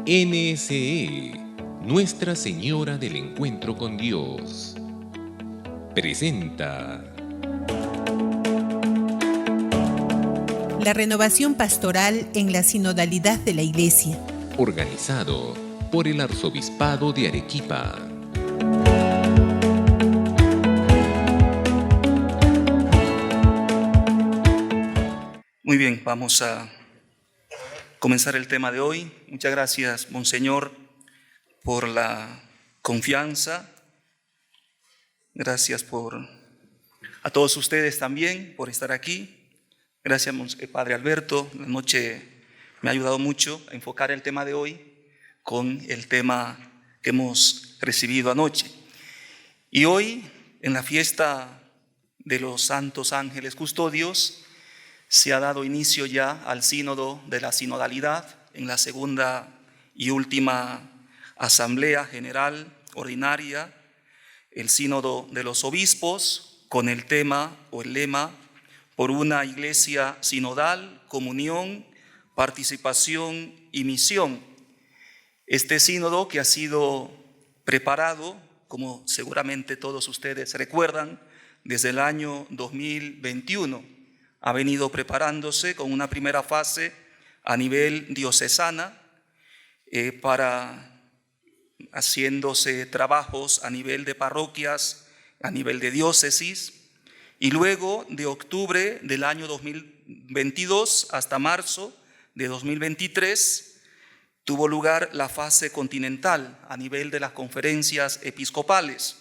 NSE, Nuestra Señora del Encuentro con Dios, presenta la renovación pastoral en la sinodalidad de la Iglesia, organizado por el Arzobispado de Arequipa. Muy bien, vamos a comenzar el tema de hoy. Muchas gracias, Monseñor, por la confianza. Gracias a todos ustedes también por estar aquí. Gracias, Padre Alberto. La noche me ha ayudado mucho a enfocar el tema de hoy con el tema que hemos recibido anoche. Y hoy, en la fiesta de los Santos Ángeles Custodios, se ha dado inicio ya al sínodo de la sinodalidad en la segunda y última Asamblea General Ordinaria, el sínodo de los obispos, con el tema o el lema por una iglesia sinodal, comunión, participación y misión. Este sínodo que ha sido preparado, como seguramente todos ustedes recuerdan, desde el año 2021, ha venido preparándose con una primera fase a nivel diocesana, haciéndose trabajos a nivel de parroquias, a nivel de diócesis, y luego de octubre del año 2022 hasta marzo de 2023 tuvo lugar la fase continental a nivel de las conferencias episcopales.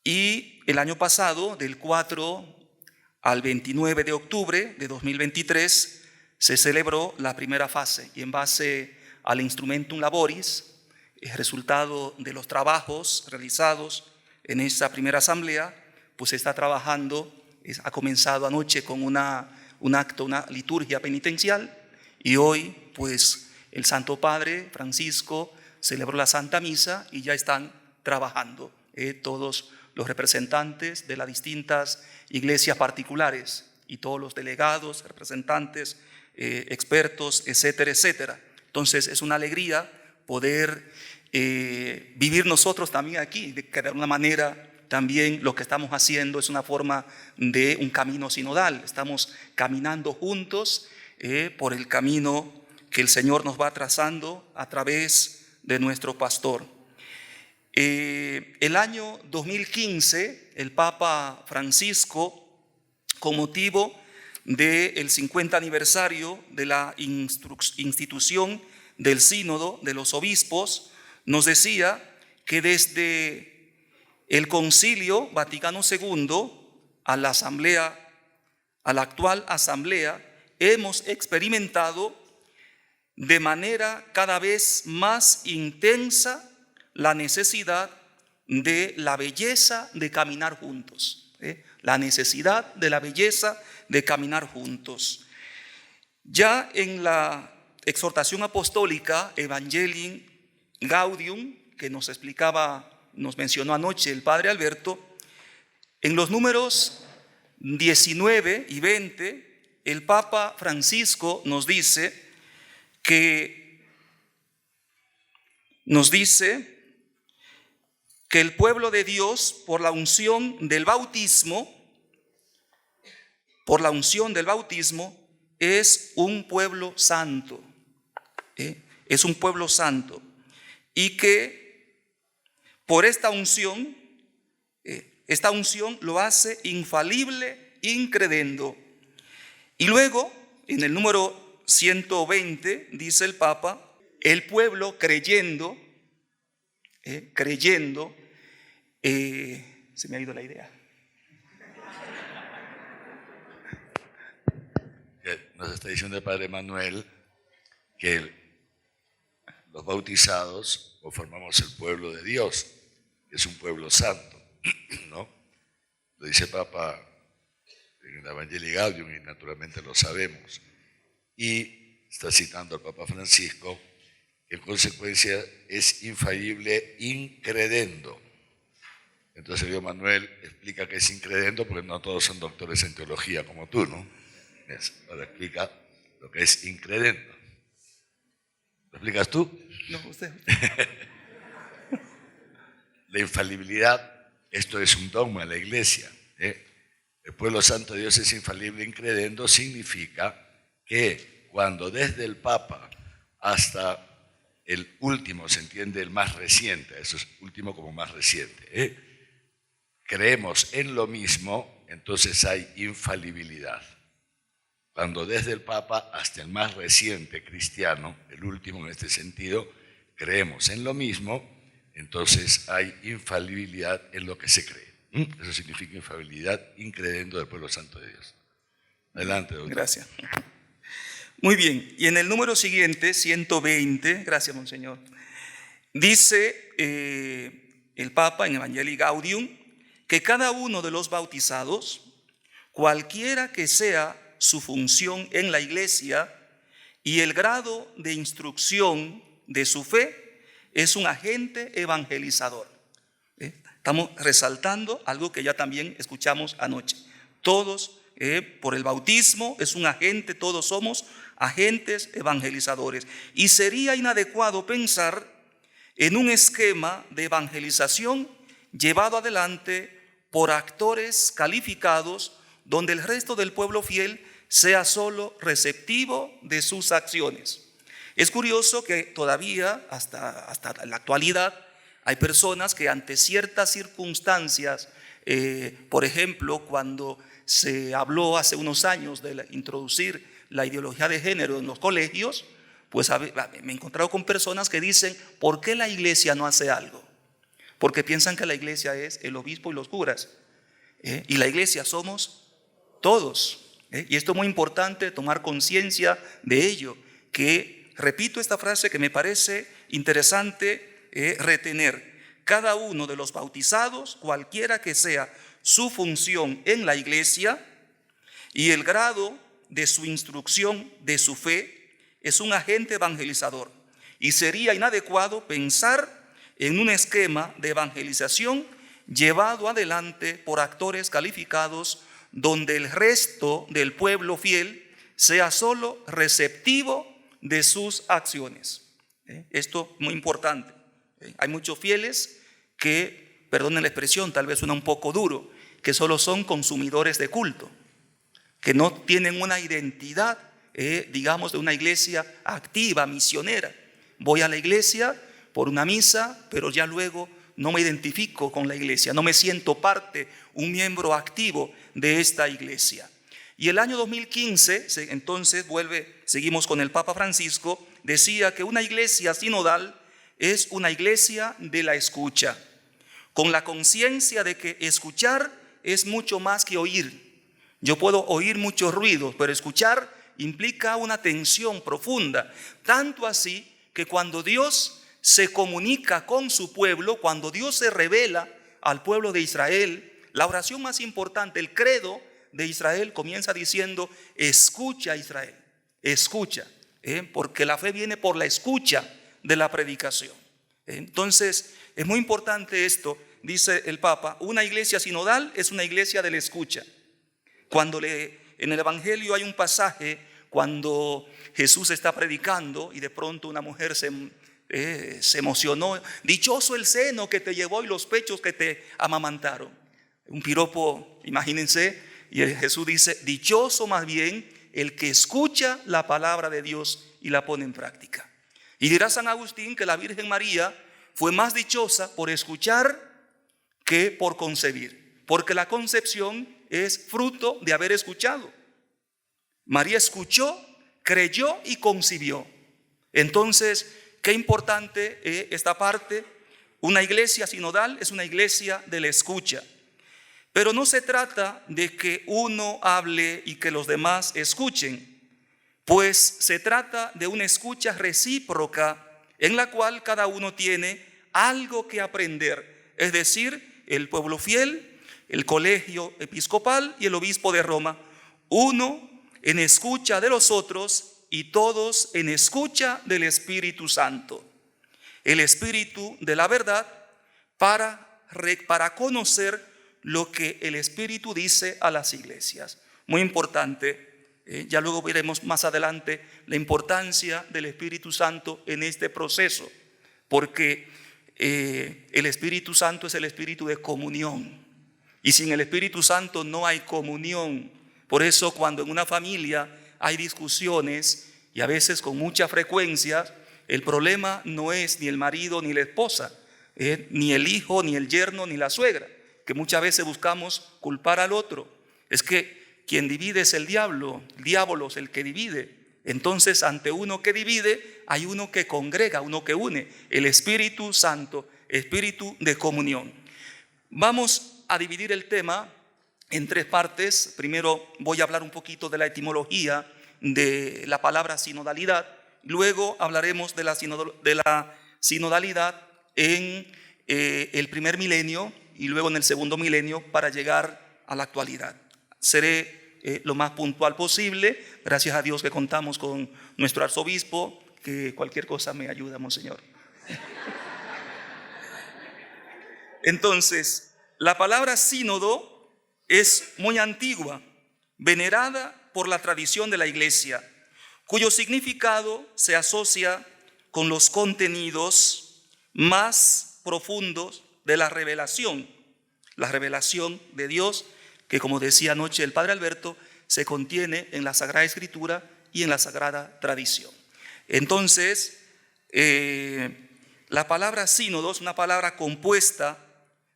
Y el año pasado, del 4 al 29 de octubre de 2023, se celebró la primera fase y en base al Instrumentum Laboris, el resultado de los trabajos realizados en esa primera asamblea, pues se está trabajando, ha comenzado anoche con una liturgia penitencial y hoy pues el Santo Padre Francisco celebró la Santa Misa y ya están trabajando todos los representantes de las distintas iglesias particulares y todos los delegados, representantes, expertos, etcétera, etcétera. Entonces es una alegría poder vivir nosotros también aquí, de que de alguna manera también lo que estamos haciendo es una forma de un camino sinodal. Estamos caminando juntos por el camino que el Señor nos va trazando a través de nuestro pastor. El año 2015, el Papa Francisco, con motivo del 50 aniversario de la institución del Sínodo de los Obispos, nos decía que desde el Concilio Vaticano II a la actual asamblea, hemos experimentado de manera cada vez más intensa la necesidad de la belleza de caminar juntos, la necesidad de la belleza de caminar juntos. Ya en la exhortación apostólica Evangelii Gaudium, que nos mencionó anoche el Padre Alberto, en los números 19 y 20, el Papa Francisco nos dice que el pueblo de Dios, por la unción del bautismo, es un pueblo santo, es un pueblo santo, y que por esta unción lo hace infalible, incredendo. Y luego, en el número 120, dice el Papa, el pueblo creyendo, se me ha ido la idea. Nos está diciendo el Padre Manuel que los bautizados formamos el pueblo de Dios, que es un pueblo santo, ¿no? Lo dice el Papa en el Evangelii Gaudium y naturalmente lo sabemos. Y está citando al Papa Francisco, que en consecuencia es infalible incredendo. Entonces el Manuel explica que es incredendo porque no todos son doctores en teología como tú, ¿no? Ahora explica lo que es incredendo. ¿Lo explicas tú? No, usted. La infalibilidad, esto es un dogma de la Iglesia. El pueblo santo de Dios es infalible incredendo, significa que cuando desde el Papa hasta el último, se entiende el más reciente, eso es último como más reciente, creemos en lo mismo, entonces hay infalibilidad. Cuando desde el Papa hasta el más reciente cristiano, el último en este sentido, creemos en lo mismo, entonces hay infalibilidad en lo que se cree. Eso significa infalibilidad incredendo del pueblo santo de Dios. Adelante, doctor. Gracias. Muy bien, y en el número siguiente, 120, gracias, monseñor, dice el Papa en Evangelii Gaudium que cada uno de los bautizados, cualquiera que sea su función en la Iglesia y el grado de instrucción de su fe, es un agente evangelizador. Estamos resaltando algo que ya también escuchamos anoche. Todos, por el bautismo, es un agente, todos somos agentes evangelizadores. Y sería inadecuado pensar en un esquema de evangelización llevado adelante por actores calificados donde el resto del pueblo fiel sea solo receptivo de sus acciones. Es curioso que todavía, hasta la actualidad, hay personas que ante ciertas circunstancias, por ejemplo, cuando se habló hace unos años de introducir la ideología de género en los colegios, pues me he encontrado con personas que dicen, ¿por qué la iglesia no hace algo? Porque piensan que la iglesia es el obispo y los curas, y la iglesia somos todos. Y esto es muy importante, tomar conciencia de ello, que repito esta frase que me parece interesante retener. Cada uno de los bautizados, cualquiera que sea su función en la iglesia y el grado de su instrucción de su fe, es un agente evangelizador. Y sería inadecuado pensar en un esquema de evangelización llevado adelante por actores calificados donde el resto del pueblo fiel sea solo receptivo de sus acciones. Esto es muy importante. Hay muchos fieles que, perdonen la expresión, tal vez suena un poco duro, que solo son consumidores de culto, que no tienen una identidad, digamos, de una iglesia activa, misionera. Voy a la iglesia por una misa, pero ya luego no me identifico con la iglesia, no me siento parte, un miembro activo de esta iglesia. Y el año 2015, entonces seguimos con el Papa Francisco, decía que una iglesia sinodal es una iglesia de la escucha, con la conciencia de que escuchar es mucho más que oír. Yo puedo oír muchos ruidos, pero escuchar implica una atención profunda, tanto así que cuando Dios se comunica con su pueblo, cuando Dios se revela al pueblo de Israel, la oración más importante, el credo de Israel, comienza diciendo: escucha, Israel, escucha, porque la fe viene por la escucha de la predicación. Entonces es muy importante esto, dice el Papa. Una iglesia sinodal es una iglesia de la escucha. Cuando en el Evangelio hay un pasaje cuando Jesús está predicando y de pronto una mujer se emocionó: dichoso el seno que te llevó y los pechos que te amamantaron. Un piropo, imagínense, y Jesús dice: dichoso más bien el que escucha la palabra de Dios y la pone en práctica. Y dirá San Agustín que la Virgen María fue más dichosa por escuchar que por concebir, porque la concepción es fruto de haber escuchado. María escuchó, creyó y concibió. Entonces, qué importante esta parte. Una iglesia sinodal es una iglesia de la escucha. Pero no se trata de que uno hable y que los demás escuchen, pues se trata de una escucha recíproca en la cual cada uno tiene algo que aprender. Es decir, el pueblo fiel, el colegio episcopal y el obispo de Roma, uno en escucha de los otros y todos en escucha del Espíritu Santo. El Espíritu de la verdad para conocer lo que el Espíritu dice a las iglesias. Muy importante Ya luego veremos más adelante la importancia del Espíritu Santo en este proceso, porque el Espíritu Santo es el espíritu de comunión, y sin el Espíritu Santo no hay comunión. Por eso cuando en una familia hay discusiones, y a veces con mucha frecuencia, el problema no es ni el marido ni la esposa, ni el hijo, ni el yerno, ni la suegra, que muchas veces buscamos culpar al otro. Es que quien divide es el diablo, diabolos el que divide. Entonces, ante uno que divide, hay uno que congrega, uno que une, el Espíritu Santo, espíritu de comunión. Vamos a dividir el tema en tres partes. Primero voy a hablar un poquito de la etimología de la palabra sinodalidad. Luego hablaremos de la sinodalidad en el primer milenio y luego en el segundo milenio para llegar a la actualidad. Seré lo más puntual posible. Gracias a Dios que contamos con nuestro arzobispo, que cualquier cosa me ayuda, monseñor. Entonces, la palabra sínodo es muy antigua, venerada por la tradición de la Iglesia, cuyo significado se asocia con los contenidos más profundos de la revelación de Dios, que, como decía anoche el Padre Alberto, se contiene en la Sagrada Escritura y en la Sagrada Tradición. Entonces, la palabra sínodo es una palabra compuesta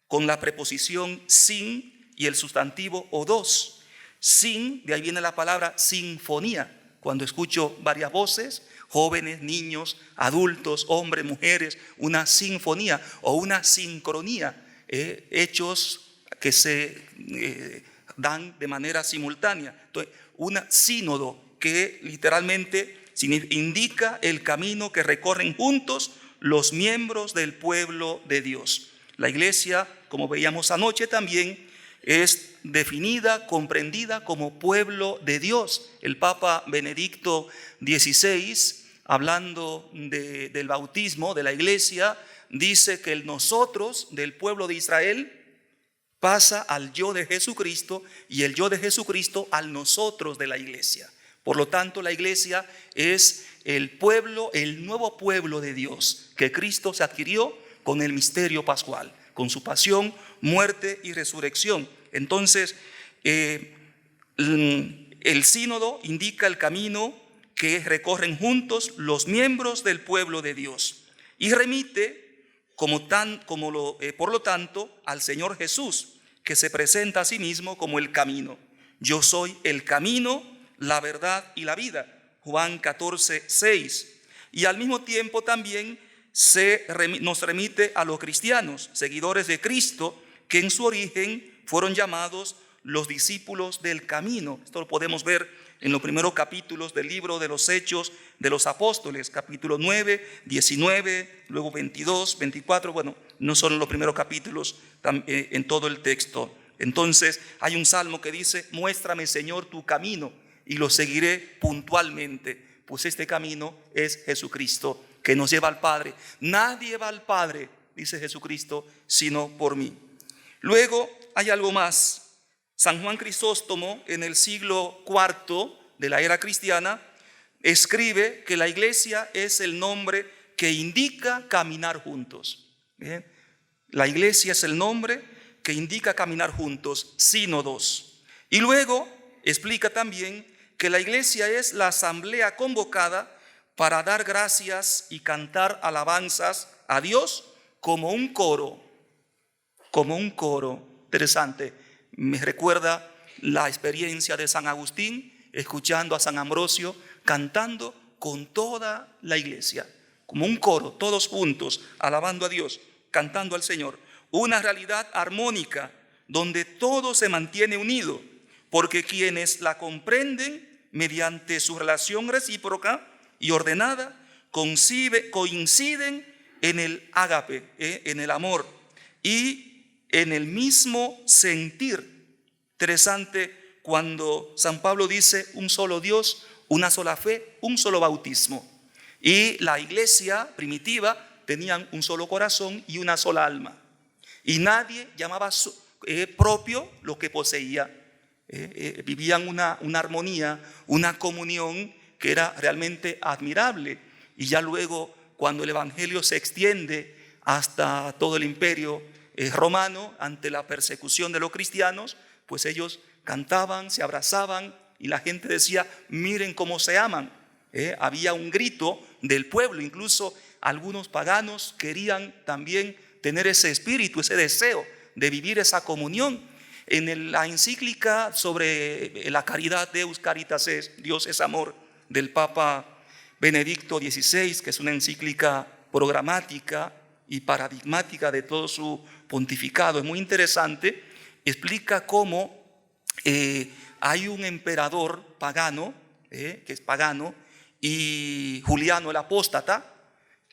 con la preposición sin y el sustantivo odos. Sin, de ahí viene la palabra sinfonía. Cuando escucho varias voces, jóvenes, niños, adultos, hombres, mujeres, una sinfonía o una sincronía, hechos que se dan de manera simultánea. Entonces, una sínodo que literalmente indica el camino que recorren juntos los miembros del pueblo de Dios. La Iglesia, como veíamos anoche también, es definida, comprendida como pueblo de Dios. El Papa Benedicto XVI, hablando del bautismo de la Iglesia, dice que el nosotros del pueblo de Israel pasa al yo de Jesucristo y el yo de Jesucristo al nosotros de la Iglesia. Por lo tanto, la Iglesia es el pueblo, el nuevo pueblo de Dios que Cristo se adquirió con el misterio pascual, con su pasión, muerte y resurrección. Entonces, el sínodo indica el camino que recorren juntos los miembros del pueblo de Dios y remite por lo tanto al Señor Jesús, que se presenta a sí mismo como el camino. Yo soy el camino, la verdad y la vida. Juan 14:6. Y al mismo tiempo también nos remite a los cristianos, seguidores de Cristo, que en su origen fueron llamados los discípulos del camino. Esto lo podemos ver en los primeros capítulos del libro de los Hechos de los Apóstoles, capítulo 9, 19, luego 22, 24. Bueno, no son los primeros capítulos en todo el texto. Entonces hay un salmo que dice: muéstrame, Señor, tu camino y lo seguiré puntualmente. Pues este camino es Jesucristo, que nos lleva al Padre. Nadie va al Padre, dice Jesucristo, sino por mí. Luego hay algo más. San Juan Crisóstomo, en el siglo IV de la era cristiana, escribe que la Iglesia es el nombre que indica caminar juntos. ¿Bien? La Iglesia es el nombre que indica caminar juntos, sínodos. Y luego explica también que la Iglesia es la asamblea convocada para dar gracias y cantar alabanzas a Dios como un coro. Interesante. Me recuerda la experiencia de San Agustín, escuchando a San Ambrosio cantando con toda la iglesia, como un coro, todos juntos, alabando a Dios, cantando al Señor. Una realidad armónica donde todo se mantiene unido, porque quienes la comprenden mediante su relación recíproca y ordenada coinciden en el ágape, en el amor y en el mismo sentir. Interesante cuando San Pablo dice: un solo Dios, una sola fe, un solo bautismo. Y la iglesia primitiva tenían un solo corazón y una sola alma. Y nadie llamaba propio lo que poseía. vivían una armonía, una comunión que era realmente admirable. Y ya luego, cuando el evangelio se extiende hasta todo el imperio romano, ante la persecución de los cristianos, pues ellos cantaban, se abrazaban y la gente decía: miren cómo se aman. Había un grito del pueblo, incluso algunos paganos querían también tener ese espíritu, ese deseo de vivir esa comunión. En la encíclica sobre la caridad, Deus Caritas Est, Dios es amor, del Papa Benedicto XVI, que es una encíclica programática y paradigmática de todo su pontificado, es muy interesante, explica cómo hay un emperador pagano, que es pagano, y Juliano el apóstata,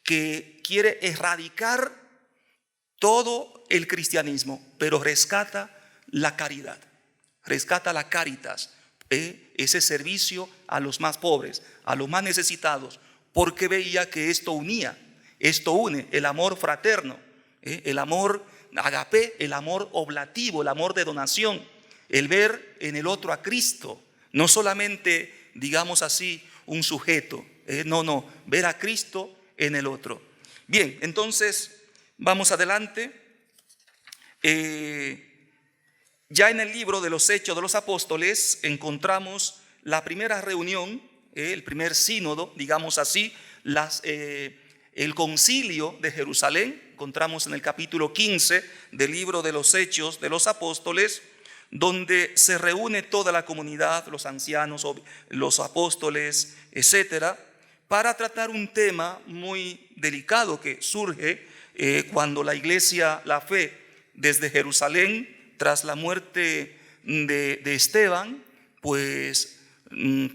que quiere erradicar todo el cristianismo, pero rescata la caridad, rescata la caritas, ese servicio a los más pobres, a los más necesitados, porque veía que esto unía, esto une el amor fraterno, el amor agape, el amor oblativo, el amor de donación, el ver en el otro a Cristo, no solamente, digamos así, un sujeto, no, ver a Cristo en el otro. Bien, entonces vamos adelante. Ya en el libro de los Hechos de los Apóstoles encontramos la primera reunión, el primer sínodo, digamos así, el concilio de Jerusalén. Encontramos en el capítulo 15 del libro de los Hechos de los Apóstoles, donde se reúne toda la comunidad, los ancianos, los apóstoles, etcétera, para tratar un tema muy delicado que surge cuando la iglesia, la fe, desde Jerusalén, tras la muerte de Esteban, pues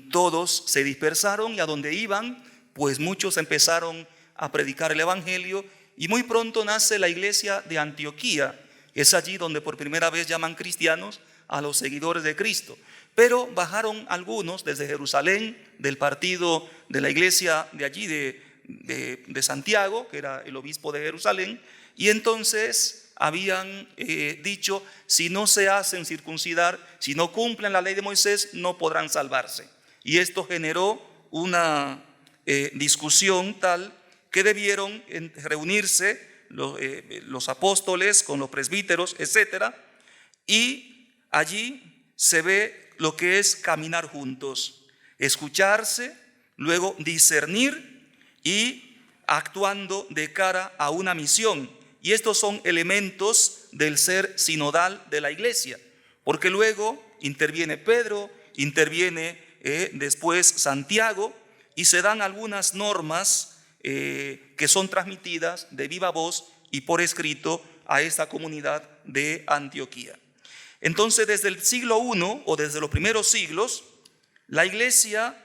todos se dispersaron, y a donde iban, pues muchos empezaron a predicar el evangelio, y muy pronto nace la iglesia de Antioquía. Es allí donde por primera vez llaman cristianos a los seguidores de Cristo. Pero bajaron algunos desde Jerusalén, del partido de la iglesia de allí, de Santiago, que era el obispo de Jerusalén, y entonces habían dicho: si no se hacen circuncidar, si no cumplen la ley de Moisés, no podrán salvarse. Y esto generó una discusión tal que debieron reunirse los apóstoles con los presbíteros, etcétera, y allí se ve lo que es caminar juntos, escucharse, luego discernir y actuando de cara a una misión. Y estos son elementos del ser sinodal de la iglesia, porque luego interviene Pedro, interviene después Santiago, y se dan algunas normas que son transmitidas de viva voz y por escrito a esta comunidad de Antioquía. Entonces, desde el siglo I o desde los primeros siglos, la iglesia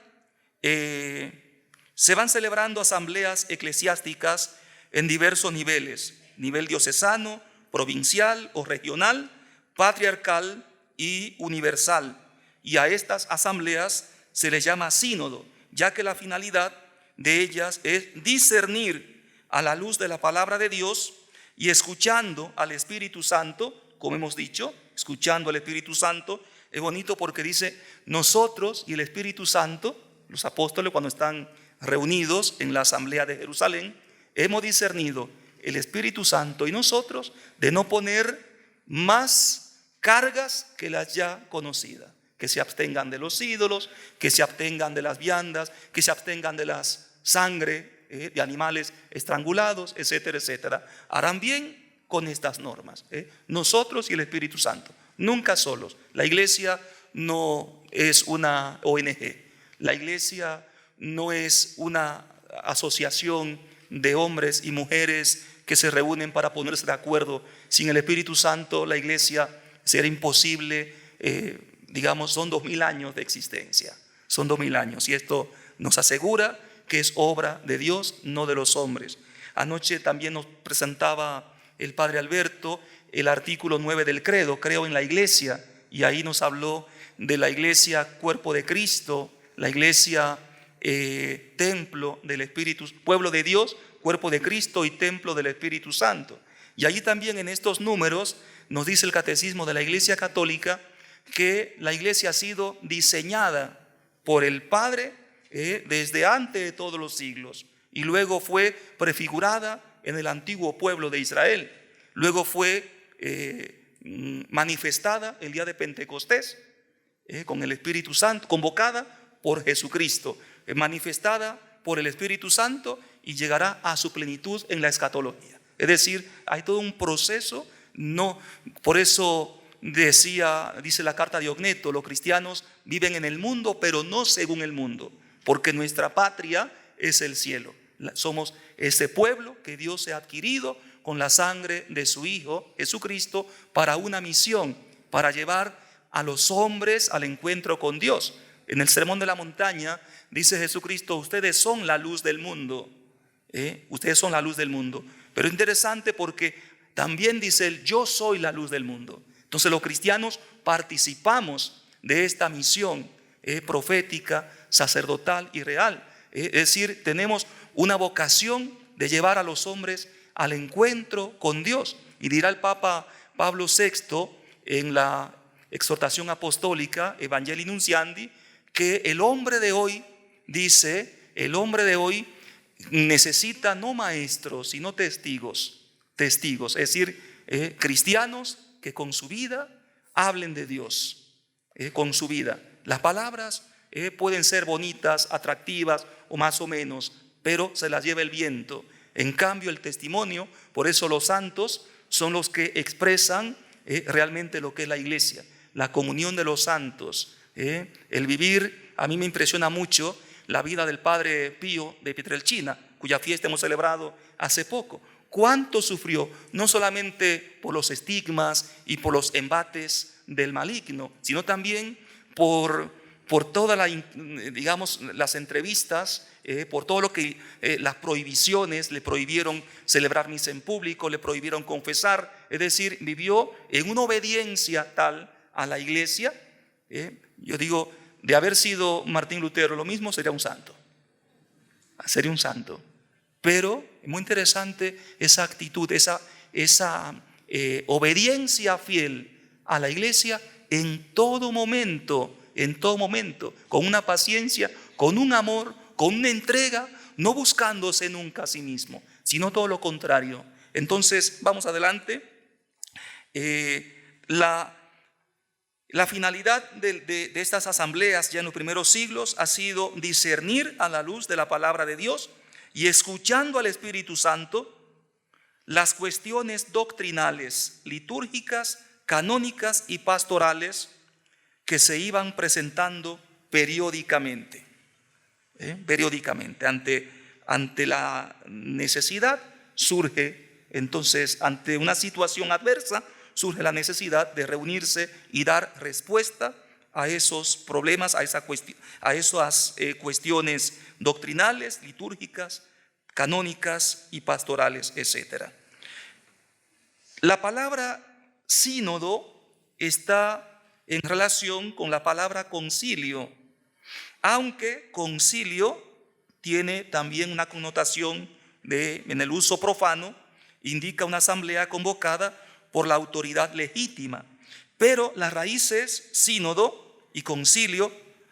se van celebrando asambleas eclesiásticas en diversos niveles: nivel diocesano, provincial o regional, patriarcal y universal. Y a estas asambleas se les llama sínodo, ya que la finalidad de ellas es discernir a la luz de la palabra de Dios y escuchando al Espíritu Santo, como hemos dicho, escuchando al Espíritu Santo. Es bonito porque dice: nosotros y el Espíritu Santo, los apóstoles cuando están reunidos en la asamblea de Jerusalén, hemos discernido, el Espíritu Santo y nosotros, de no poner más cargas que las ya conocidas, que se abstengan de los ídolos, que se abstengan de las viandas, que se abstengan de las sangre de animales estrangulados, etcétera, etcétera. Harán bien con estas normas, nosotros y el Espíritu Santo, nunca solos. La iglesia no es una ONG, la iglesia no es una asociación de hombres y mujeres que se reúnen para ponerse de acuerdo. Sin el Espíritu Santo la iglesia será imposible. Digamos, son 2000 años de existencia, son 2000 años, y esto nos asegura que es obra de Dios, no de los hombres. Anoche también nos presentaba el padre Alberto el artículo 9 del credo: creo en la iglesia, y ahí nos habló de la iglesia cuerpo de Cristo, la iglesia templo del Espíritu, pueblo de Dios, cuerpo de Cristo y templo del Espíritu Santo. Y allí también en estos números nos dice el catecismo de la Iglesia Católica que la iglesia ha sido diseñada por el Padre desde antes de todos los siglos, y luego fue prefigurada en el antiguo pueblo de Israel. Luego fue manifestada el día de Pentecostés con el Espíritu Santo, convocada por Jesucristo, manifestada por el Espíritu Santo, y llegará a su plenitud en la escatología. Es decir, hay todo un proceso. Por eso dice la carta de Ogneto: los cristianos viven en el mundo, pero no según el mundo, porque nuestra patria es el cielo. Somos ese pueblo que Dios ha adquirido con la sangre de su Hijo Jesucristo para una misión, para llevar a los hombres al encuentro con Dios. En el Sermón de la Montaña dice Jesucristo: ustedes son la luz del mundo. Ustedes son la luz del mundo. Pero es interesante porque también dice él: yo soy la luz del mundo. Entonces los cristianos participamos de esta misión profética, sacerdotal y real. Es decir, tenemos una vocación de llevar a los hombres al encuentro con Dios. Y dirá el Papa Pablo VI en la exhortación apostólica Evangelii Nunciandi, que el hombre de hoy, dice, el hombre de hoy necesita no maestros, sino testigos, es decir, cristianos que con su vida hablen de Dios, con su vida. Las palabras pueden ser bonitas, atractivas o más o menos, pero se las lleva el viento. En cambio, el testimonio, por eso los santos son los que expresan realmente lo que es la iglesia, la comunión de los santos, el vivir. A mí me impresiona mucho la vida del Padre Pío de Pietrelcina, cuya fiesta hemos celebrado hace poco. ¿Cuánto sufrió? No solamente por los estigmas y por los embates del maligno, sino también por todas las entrevistas, por todo lo que las prohibiciones. Le prohibieron celebrar misa en público, le prohibieron confesar. Es decir, vivió en una obediencia tal a la iglesia. Yo digo, de haber sido Martín Lutero lo mismo, sería un santo. Pero es muy interesante esa actitud, esa obediencia fiel a la iglesia en todo momento, con una paciencia, con un amor, con una entrega, no buscándose nunca a sí mismo, sino todo lo contrario. Entonces, vamos adelante. La finalidad de estas asambleas ya en los primeros siglos ha sido discernir a la luz de la palabra de Dios y, escuchando al Espíritu Santo, las cuestiones doctrinales, litúrgicas, canónicas y pastorales que se iban presentando periódicamente. Ante la necesidad surge, entonces, ante una situación adversa, surge la necesidad de reunirse y dar respuesta a esos problemas, a esas cuestiones doctrinales, litúrgicas, canónicas y pastorales, etc. La palabra sínodo está en relación con la palabra concilio, aunque concilio tiene también una connotación en el uso profano, indica una asamblea convocada por la autoridad legítima. Pero las raíces sínodo y concilio,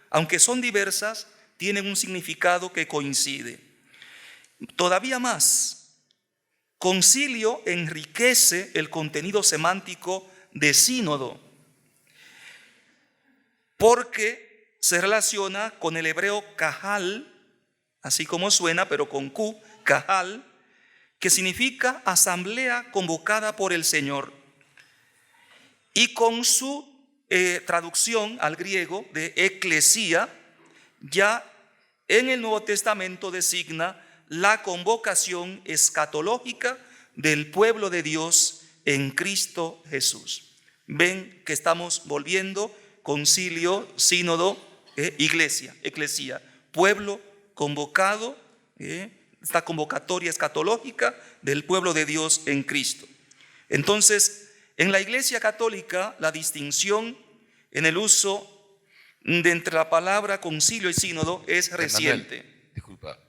aunque son diversas, tienen un significado que coincide. Todavía más, concilio enriquece el contenido semántico de sínodo, porque se relaciona con el hebreo kahal, así como suena, pero con Q, kahal, que significa asamblea convocada por el Señor, y con su traducción al griego de eclesía, ya en el Nuevo Testamento designa la convocación escatológica del pueblo de Dios en Cristo Jesús. Ven que estamos volviendo concilio, sínodo, iglesia, eclesía, pueblo convocado, esta convocatoria escatológica del pueblo de Dios en Cristo. Entonces, en la Iglesia Católica, la distinción en el uso de entre la palabra concilio y sínodo es reciente. Manuel, disculpa.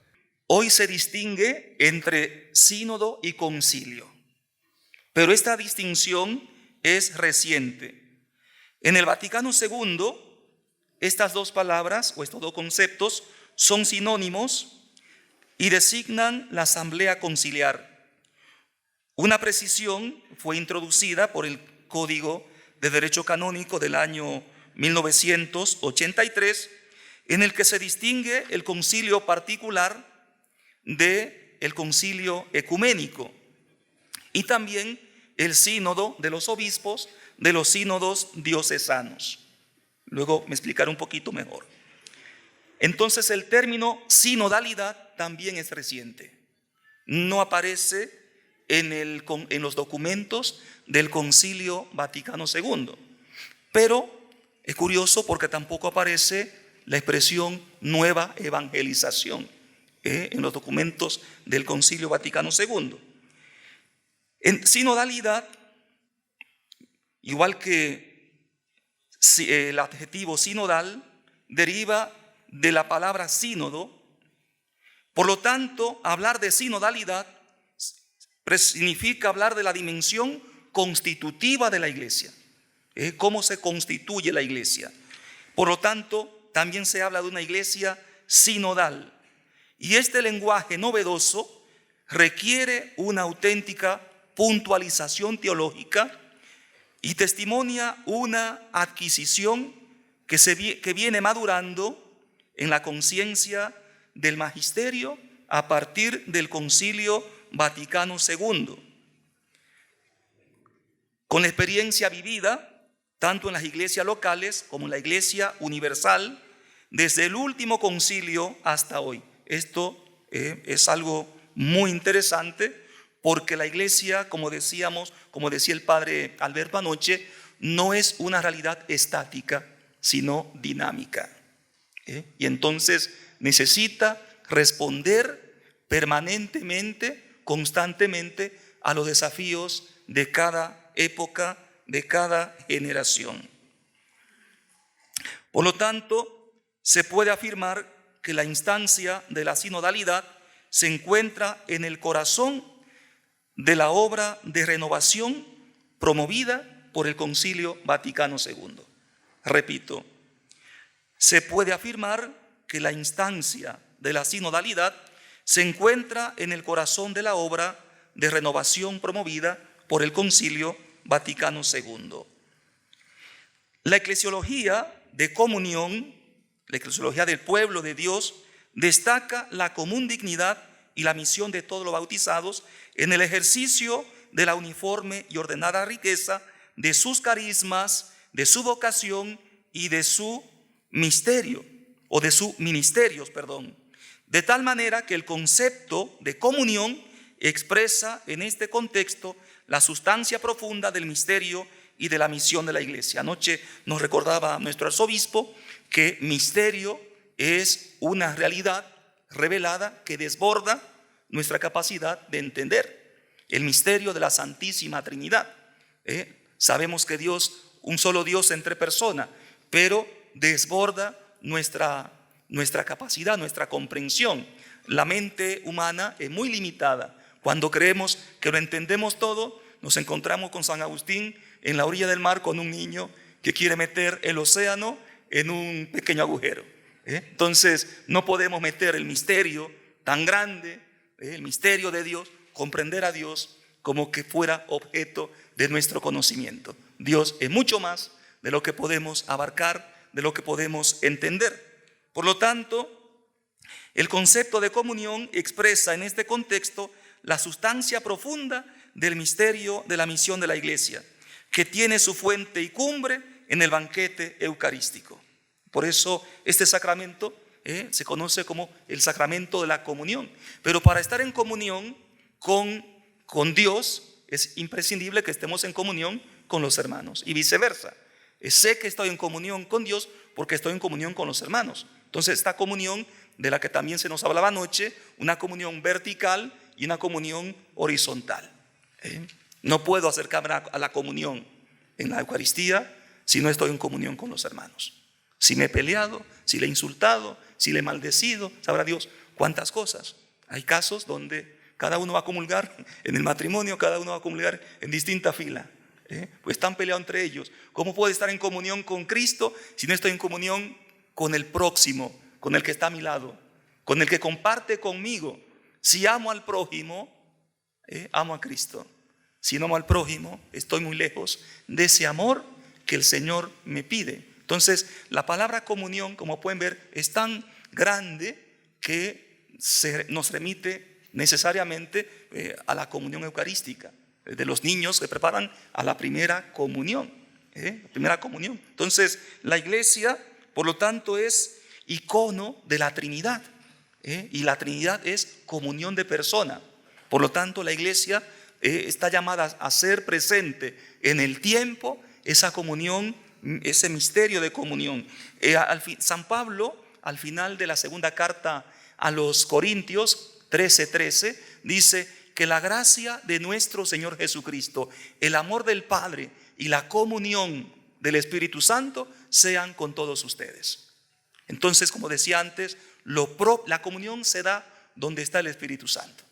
Hoy se distingue entre sínodo y concilio, pero esta distinción es reciente. En el Vaticano II, estas dos palabras o estos dos conceptos son sinónimos y designan la asamblea conciliar. Una precisión fue introducida por el Código de Derecho Canónico del año 1983, en el que se distingue el concilio particular del concilio ecuménico y también el sínodo de los obispos de los sínodos diocesanos. Luego me explicaré un poquito mejor. Entonces el término sinodalidad también es reciente. No aparece en los documentos del Concilio Vaticano II. Pero es curioso porque tampoco aparece la expresión nueva evangelización en los documentos del Concilio Vaticano II. En sinodalidad, igual que el adjetivo sinodal, deriva de la palabra sínodo. Por lo tanto, hablar de sinodalidad significa hablar de la dimensión constitutiva de la iglesia, cómo se constituye la iglesia. Por lo tanto, también se habla de una iglesia sinodal. Y este lenguaje novedoso requiere una auténtica puntualización teológica y testimonia una adquisición que viene madurando en la conciencia del magisterio a partir del Concilio Vaticano II. Con la experiencia vivida, tanto en las iglesias locales como en la iglesia universal, desde el último concilio hasta hoy. Esto es algo muy interesante porque la iglesia, como decía el padre Alberto anoche, no es una realidad estática, sino dinámica. Y entonces necesita responder permanentemente, constantemente a los desafíos de cada época, de cada generación. Por lo tanto, se puede afirmar que la instancia de la sinodalidad se encuentra en el corazón de la obra de renovación promovida por el Concilio Vaticano II. Repito, se puede afirmar que la instancia de la sinodalidad se encuentra en el corazón de la obra de renovación promovida por el Concilio Vaticano II. La eclesiología de comunión, la eclesiología del pueblo de Dios, destaca la común dignidad y la misión de todos los bautizados en el ejercicio de la uniforme y ordenada riqueza de sus carismas, de su vocación y de su misterio, o de sus ministerios, de tal manera que el concepto de comunión expresa en este contexto la sustancia profunda del misterio y de la misión de la iglesia. Anoche nos recordaba nuestro arzobispo que misterio es una realidad revelada que desborda nuestra capacidad de entender. El misterio de la Santísima Trinidad. Sabemos que Dios, un solo Dios entre personas, pero desborda nuestra capacidad, nuestra comprensión. La mente humana es muy limitada. Cuando creemos que lo entendemos todo, nos encontramos con San Agustín en la orilla del mar con un niño que quiere meter el océano en un pequeño agujero. Entonces no podemos meter el misterio tan grande, el misterio de Dios, comprender a Dios como que fuera objeto de nuestro conocimiento. Dios es mucho más de lo que podemos abarcar, de lo que podemos entender. Por lo tanto, el concepto de comunión expresa en este contexto la sustancia profunda del misterio de la misión de la iglesia, que tiene su fuente y cumbre en el banquete eucarístico. Por eso este sacramento se conoce como el sacramento de la comunión. Pero para estar en comunión con Dios es imprescindible que estemos en comunión con los hermanos y viceversa. Sé que estoy en comunión con Dios porque estoy en comunión con los hermanos. Entonces esta comunión de la que también se nos hablaba anoche, una comunión vertical y una comunión horizontal. No puedo acercarme a la comunión en la Eucaristía si no estoy en comunión con los hermanos. Si me he peleado, si le he insultado, si le he maldecido, sabrá Dios cuántas cosas. Hay casos donde cada uno va a comulgar en el matrimonio, cada uno va a comulgar en distinta fila. Pues están peleados entre ellos. ¿Cómo puedo estar en comunión con Cristo si no estoy en comunión con el próximo, con el que está a mi lado, con el que comparte conmigo? Si amo al prójimo, amo a Cristo. Si no amo al prójimo, estoy muy lejos de ese amor que el Señor me pide. Entonces, la palabra comunión, como pueden ver, es tan grande que nos remite necesariamente a la comunión eucarística. De los niños se preparan a la primera comunión. Entonces, la iglesia, por lo tanto, es icono de la Trinidad. Y la Trinidad es comunión de persona. Por lo tanto, la iglesia está llamada a ser presente en el tiempo, esa comunión, ese misterio de comunión. San Pablo, al final de la segunda carta a los Corintios 13:13, dice que la gracia de nuestro Señor Jesucristo, el amor del Padre y la comunión del Espíritu Santo sean con todos ustedes. Entonces, como decía antes, la comunión se da donde está el Espíritu Santo.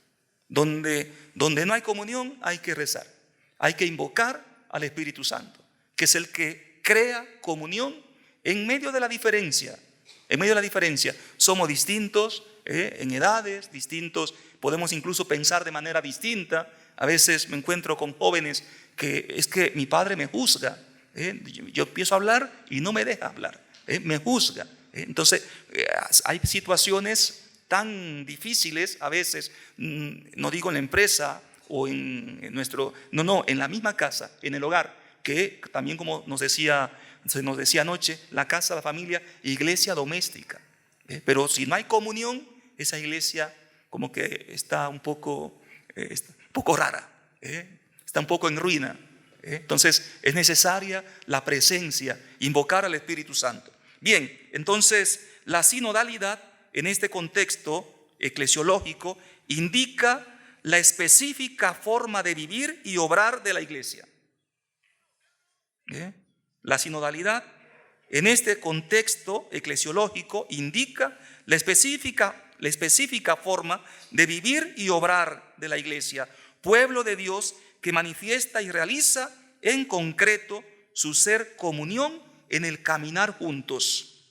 Donde no hay comunión, hay que rezar, hay que invocar al Espíritu Santo, que es el que crea comunión en medio de la diferencia. En medio de la diferencia, somos distintos en edades, distintos, podemos incluso pensar de manera distinta. A veces me encuentro con jóvenes que es que mi padre me juzga. Yo empiezo a hablar y no me deja hablar, me juzga. Entonces, hay situaciones tan difíciles a veces, no digo en la empresa o en la misma casa, en el hogar, que también como se nos decía anoche, la casa, la familia, iglesia doméstica. Pero si no hay comunión, esa iglesia como que está un poco rara, está un poco en ruina. Entonces es necesaria la presencia, invocar al Espíritu Santo. Bien, entonces la sinodalidad en este contexto eclesiológico indica la específica forma de vivir y obrar de la iglesia. La sinodalidad en este contexto eclesiológico indica la específica forma de vivir y obrar de la iglesia, pueblo de Dios que manifiesta y realiza en concreto su ser comunión en el caminar juntos,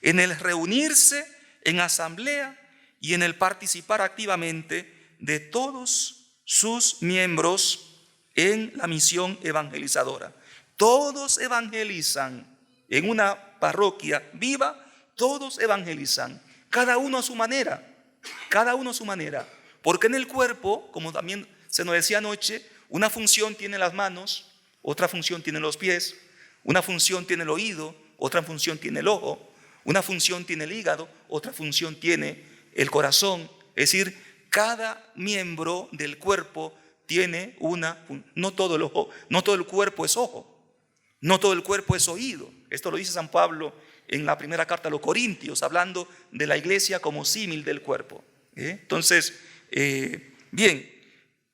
en el reunirse en asamblea y en el participar activamente de todos sus miembros en la misión evangelizadora. Todos evangelizan en una parroquia viva, todos evangelizan, cada uno a su manera, porque en el cuerpo, como también se nos decía anoche, una función tiene las manos, otra función tiene los pies, una función tiene el oído, otra función tiene el ojo, una función tiene el hígado, otra función tiene el corazón. Es decir, cada miembro del cuerpo tiene no todo el cuerpo es ojo, no todo el cuerpo es oído. Esto lo dice San Pablo en la primera carta a los Corintios, hablando de la iglesia como símil del cuerpo. Entonces, bien,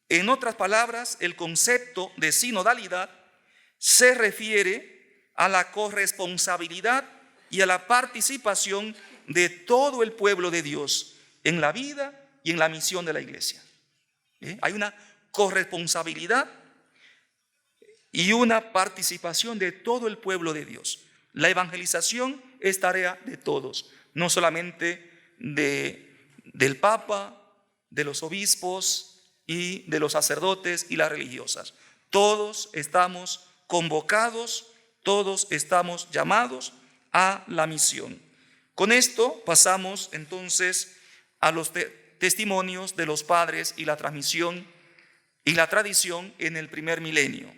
en otras palabras, el concepto de sinodalidad se refiere a la corresponsabilidad y a la participación de todo el pueblo de Dios en la vida y en la misión de la iglesia. Hay una corresponsabilidad y una participación de todo el pueblo de Dios. La evangelización es tarea de todos, no solamente del Papa, de los obispos y de los sacerdotes y las religiosas. Todos estamos convocados, todos estamos llamados a la misión. Con esto pasamos entonces a los testimonios de los padres y la transmisión y la tradición en el primer milenio.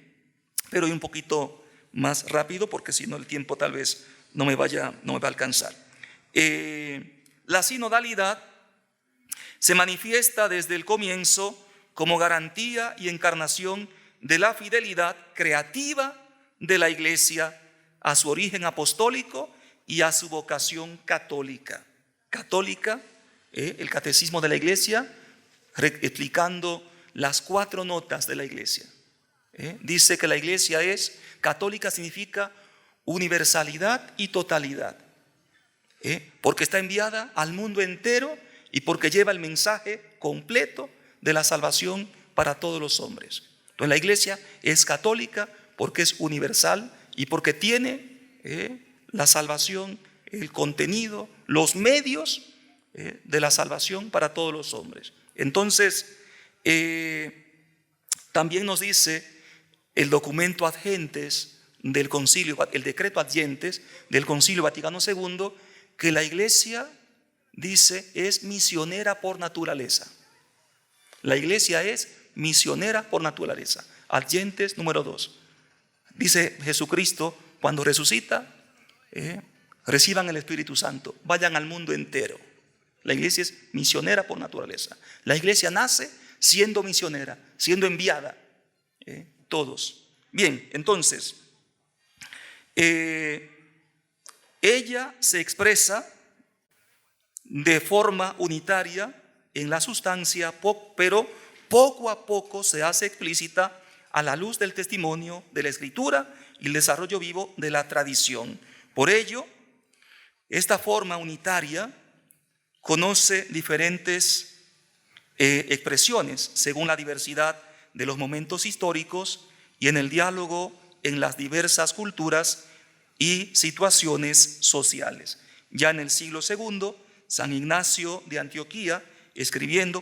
Pero un poquito más rápido porque si no el tiempo tal vez no me va a alcanzar. La sinodalidad se manifiesta desde el comienzo como garantía y encarnación de la fidelidad creativa de la iglesia a su origen apostólico y a su vocación católica. El catecismo de la iglesia, explicando las 4 notas de la iglesia. Dice que la iglesia es católica, significa universalidad y totalidad. Porque está enviada al mundo entero y porque lleva el mensaje completo de la salvación para todos los hombres. Entonces la iglesia es católica porque es universal y porque tiene la salvación, el contenido, los medios de la salvación para todos los hombres. Entonces, también nos dice el documento ad gentes del concilio, el decreto ad gentes del Concilio Vaticano II, que la Iglesia, dice, es misionera por naturaleza. La Iglesia es misionera por naturaleza. Ad gentes número 2. Dice Jesucristo, cuando resucita, reciban el Espíritu Santo, vayan al mundo entero. La Iglesia es misionera por naturaleza. La Iglesia nace siendo misionera, siendo enviada. Todos. Bien, entonces, ella se expresa de forma unitaria en la sustancia, pero poco a poco se hace explícita a la luz del testimonio de la Escritura y el desarrollo vivo de la tradición. Por ello, esta forma unitaria conoce diferentes expresiones según la diversidad de los momentos históricos y en el diálogo en las diversas culturas y situaciones sociales. Ya en el siglo II, San Ignacio de Antioquía,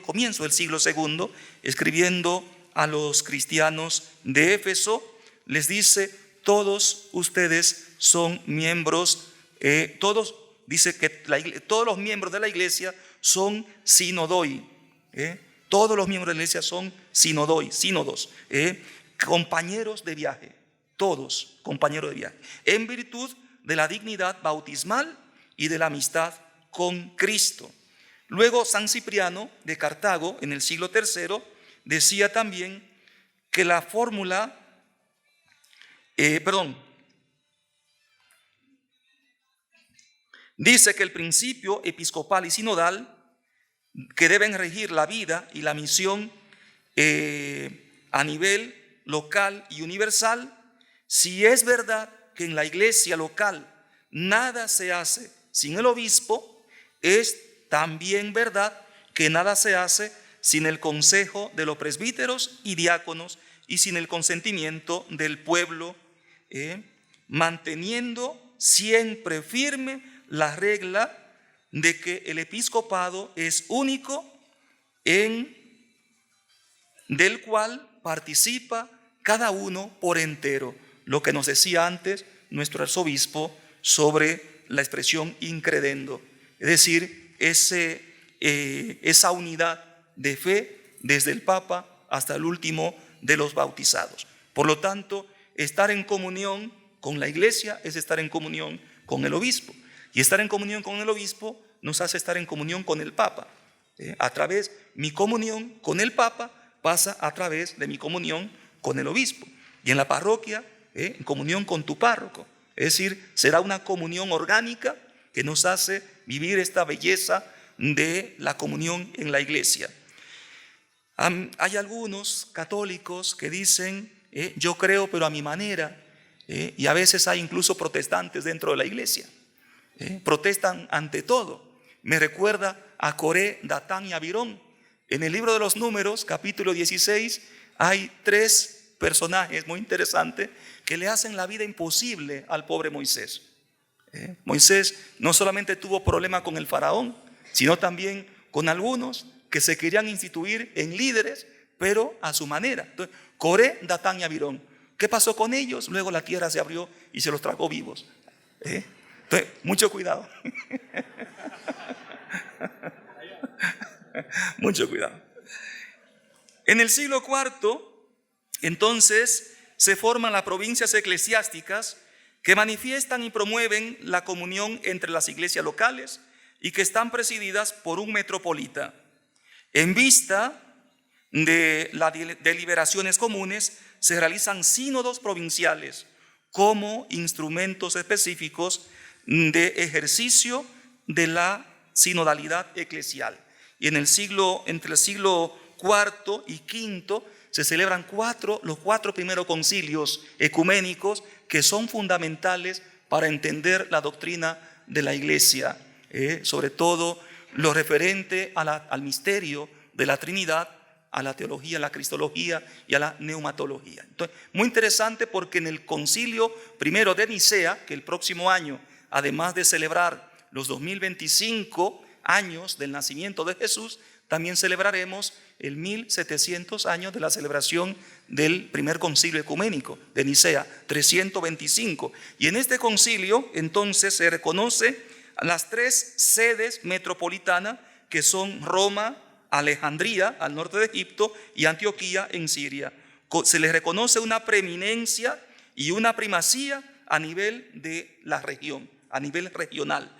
comienzo del siglo II, escribiendo a los cristianos de Éfeso, les dice: todos ustedes son miembros, dice que todos los miembros de la iglesia son sinodoi, todos los miembros de la iglesia son sínodos, compañeros de viaje, todos compañeros de viaje, en virtud de la dignidad bautismal y de la amistad con Cristo. Luego San Cipriano de Cartago, en el siglo III, decía también que la fórmula, dice que el principio episcopal y sinodal que deben regir la vida y la misión a nivel local y universal, si es verdad que en la iglesia local nada se hace sin el obispo, es también verdad que nada se hace sin el consejo de los presbíteros y diáconos y sin el consentimiento del pueblo, manteniendo siempre firme la regla de que el episcopado es único, del cual participa cada uno por entero, lo que nos decía antes nuestro arzobispo sobre la expresión incredendo, es decir, esa unidad de fe desde el Papa hasta el último de los bautizados. Por lo tanto, estar en comunión con la iglesia es estar en comunión con el obispo, y estar en comunión con el obispo nos hace estar en comunión con el Papa. Mi comunión con el Papa pasa a través de mi comunión con el obispo, y en la parroquia, en comunión con tu párroco. Es decir, será una comunión orgánica que nos hace vivir esta belleza de la comunión en la iglesia. Hay algunos católicos que dicen, yo creo pero a mi manera, y a veces hay incluso protestantes dentro de la iglesia. Protestan ante todo. Me recuerda a Coré, Datán y Abirón. En el libro de los Números, capítulo 16, hay 3 personajes muy interesantes que le hacen la vida imposible al pobre Moisés. Moisés no solamente tuvo problema con el faraón, sino también con algunos que se querían instituir en líderes, pero a su manera. Entonces, Coré, Datán y Abirón. ¿Qué pasó con ellos? Luego la tierra se abrió y se los tragó vivos. Entonces, mucho cuidado. Mucho cuidado. En el siglo IV, entonces, se forman las provincias eclesiásticas que manifiestan y promueven la comunión entre las iglesias locales y que están presididas por un metropolita. En vista de las deliberaciones comunes, se realizan sínodos provinciales como instrumentos específicos de ejercicio de la sinodalidad eclesial. Y entre el siglo IV y V se celebran los 4 primeros concilios ecuménicos que son fundamentales para entender la doctrina de la iglesia, sobre todo lo referente al misterio de la Trinidad, a la teología, a la cristología y a la neumatología. Entonces, muy interesante porque en el concilio primero de Nicea, que el próximo año, además de celebrar los 2025 años del nacimiento de Jesús, también celebraremos el 1700 años de la celebración del primer concilio ecuménico de Nicea, 325. Y en este concilio entonces se reconoce las tres sedes metropolitanas que son Roma, Alejandría al norte de Egipto y Antioquía en Siria. Se les reconoce una preeminencia y una primacía a nivel de la región, a nivel regional.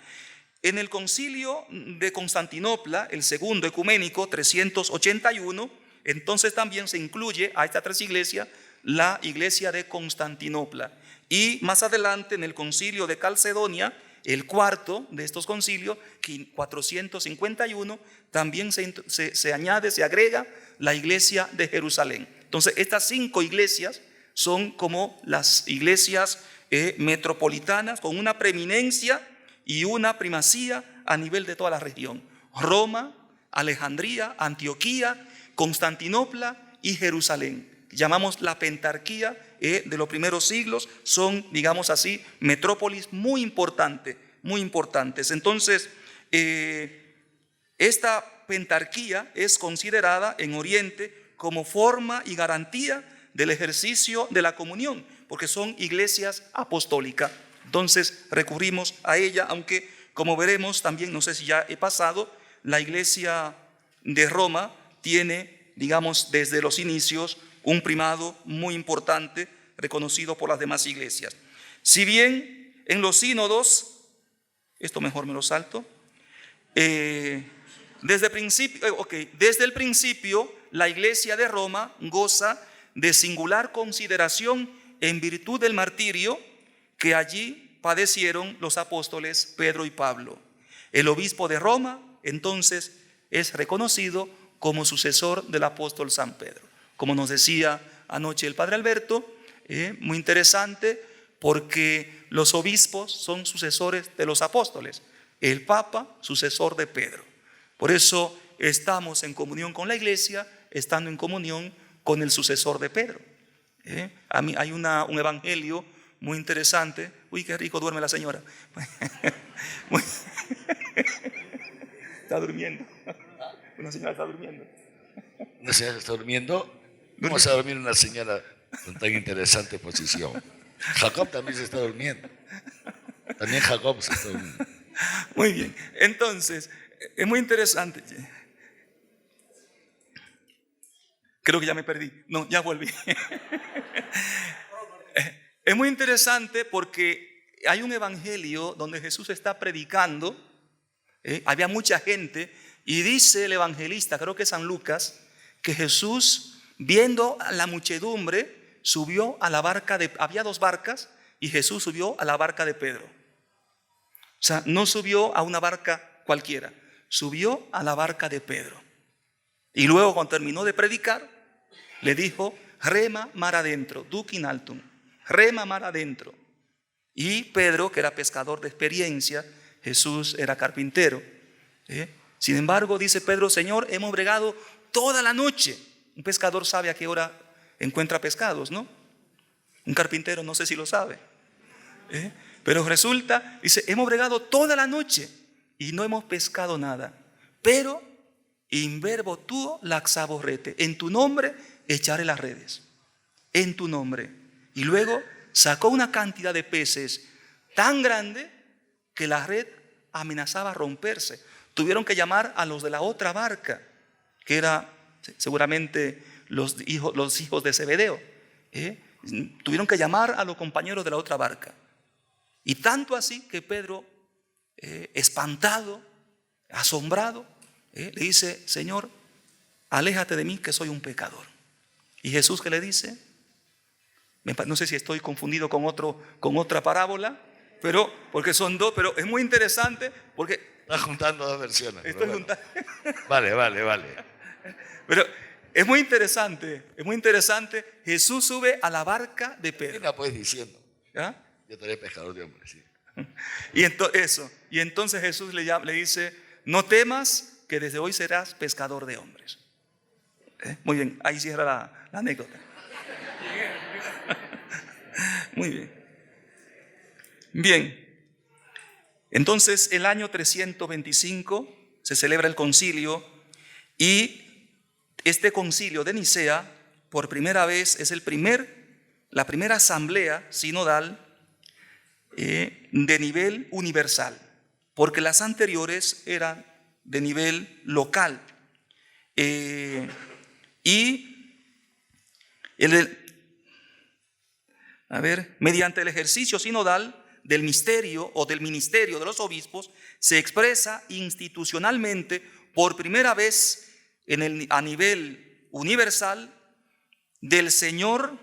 En el concilio de Constantinopla, el segundo ecuménico, 381, entonces también se incluye a estas tres iglesias la iglesia de Constantinopla. Y más adelante en el concilio de Calcedonia, el cuarto de estos concilios, 451, también se añade, se agrega la iglesia de Jerusalén. Entonces estas 5 iglesias son como las iglesias metropolitanas con una preeminencia y una primacía a nivel de toda la región. Roma, Alejandría, Antioquía, Constantinopla y Jerusalén. Llamamos la pentarquía de los primeros siglos. Son, digamos así, metrópolis muy importantes. Entonces, esta pentarquía es considerada en Oriente como forma y garantía del ejercicio de la comunión, porque son iglesias apostólicas. Entonces recurrimos a ella, aunque como veremos también, no sé si ya he pasado, la iglesia de Roma tiene, digamos, desde los inicios un primado muy importante reconocido por las demás iglesias. Si bien en los sínodos, esto mejor me lo salto, desde el principio la iglesia de Roma goza de singular consideración en virtud del martirio que allí padecieron los apóstoles Pedro y Pablo. El obispo de Roma entonces es reconocido como sucesor del apóstol San Pedro. Como nos decía anoche el padre Alberto, muy interesante porque los obispos son sucesores de los apóstoles, el Papa sucesor de Pedro. Por eso estamos en comunión con la iglesia, estando en comunión con el sucesor de Pedro. A mí hay un evangelio muy interesante. Uy, qué rico duerme la señora. Está durmiendo. Una señora está durmiendo. ¿Una señora está durmiendo? ¿Cómo se va a dormir una señora con tan interesante posición? Jacob también se está durmiendo. También Jacob se está durmiendo. Muy bien. Entonces, es muy interesante. Creo que ya me perdí. No, ya volví. Es muy interesante porque hay un evangelio donde Jesús está predicando. Había mucha gente y dice el evangelista, creo que es San Lucas, que Jesús, viendo a la muchedumbre, subió a la barca había 2 barcas y Jesús subió a la barca de Pedro. O sea, no subió a una barca cualquiera, subió a la barca de Pedro. Y luego cuando terminó de predicar, le dijo, rema mar adentro, duc in altum, rema mar adentro. Y Pedro, que era pescador de experiencia, Jesús era carpintero. Sin embargo, dice Pedro, Señor, hemos bregado toda la noche. Un pescador sabe a qué hora encuentra pescados, ¿no? Un carpintero no sé si lo sabe. Pero resulta, dice, hemos bregado toda la noche y no hemos pescado nada. Pero in verbo tuo laxabo rete, en tu nombre echaré las redes. En tu nombre. Y luego sacó una cantidad de peces tan grande que la red amenazaba romperse. Tuvieron que llamar a los de la otra barca, que era seguramente los hijos de Zebedeo. Tuvieron que llamar a los compañeros de la otra barca. Y tanto así que Pedro, espantado, asombrado, le dice, Señor, aléjate de mí que soy un pecador. Y Jesús, ¿qué le dice? No sé si estoy confundido con otra parábola, pero porque son 2, pero es muy interesante porque estás juntando 2 versiones. Estoy juntando. Vale. Pero es muy interesante. Jesús sube a la barca de Pedro. ¿Qué la puedes diciendo? ¿Ah? Yo seré pescador de hombres, sí. Y entonces Jesús le dice, no temas que desde hoy serás pescador de hombres. Muy bien, ahí cierra la anécdota. Muy bien. Bien, entonces el año 325 se celebra el concilio, y este concilio de Nicea por primera vez es la primera asamblea sinodal de nivel universal, porque las anteriores eran de nivel local. Mediante el ejercicio sinodal del misterio o del ministerio de los obispos, se expresa institucionalmente por primera vez a nivel universal del Señor,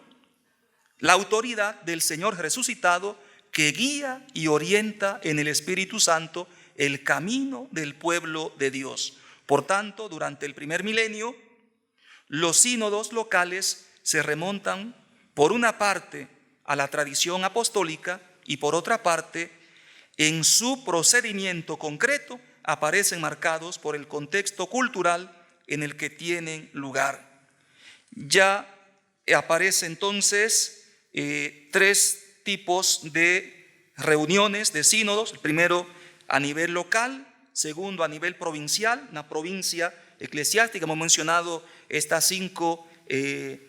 la autoridad del Señor resucitado, que guía y orienta en el Espíritu Santo el camino del pueblo de Dios. Por tanto, durante el primer milenio, los sínodos locales se remontan, por una parte, a la tradición apostólica, y por otra parte, en su procedimiento concreto, aparecen marcados por el contexto cultural en el que tienen lugar. Ya aparecen entonces 3 tipos de reuniones de sínodos: el primero a nivel local, segundo a nivel provincial, una provincia eclesiástica. Hemos mencionado estas 5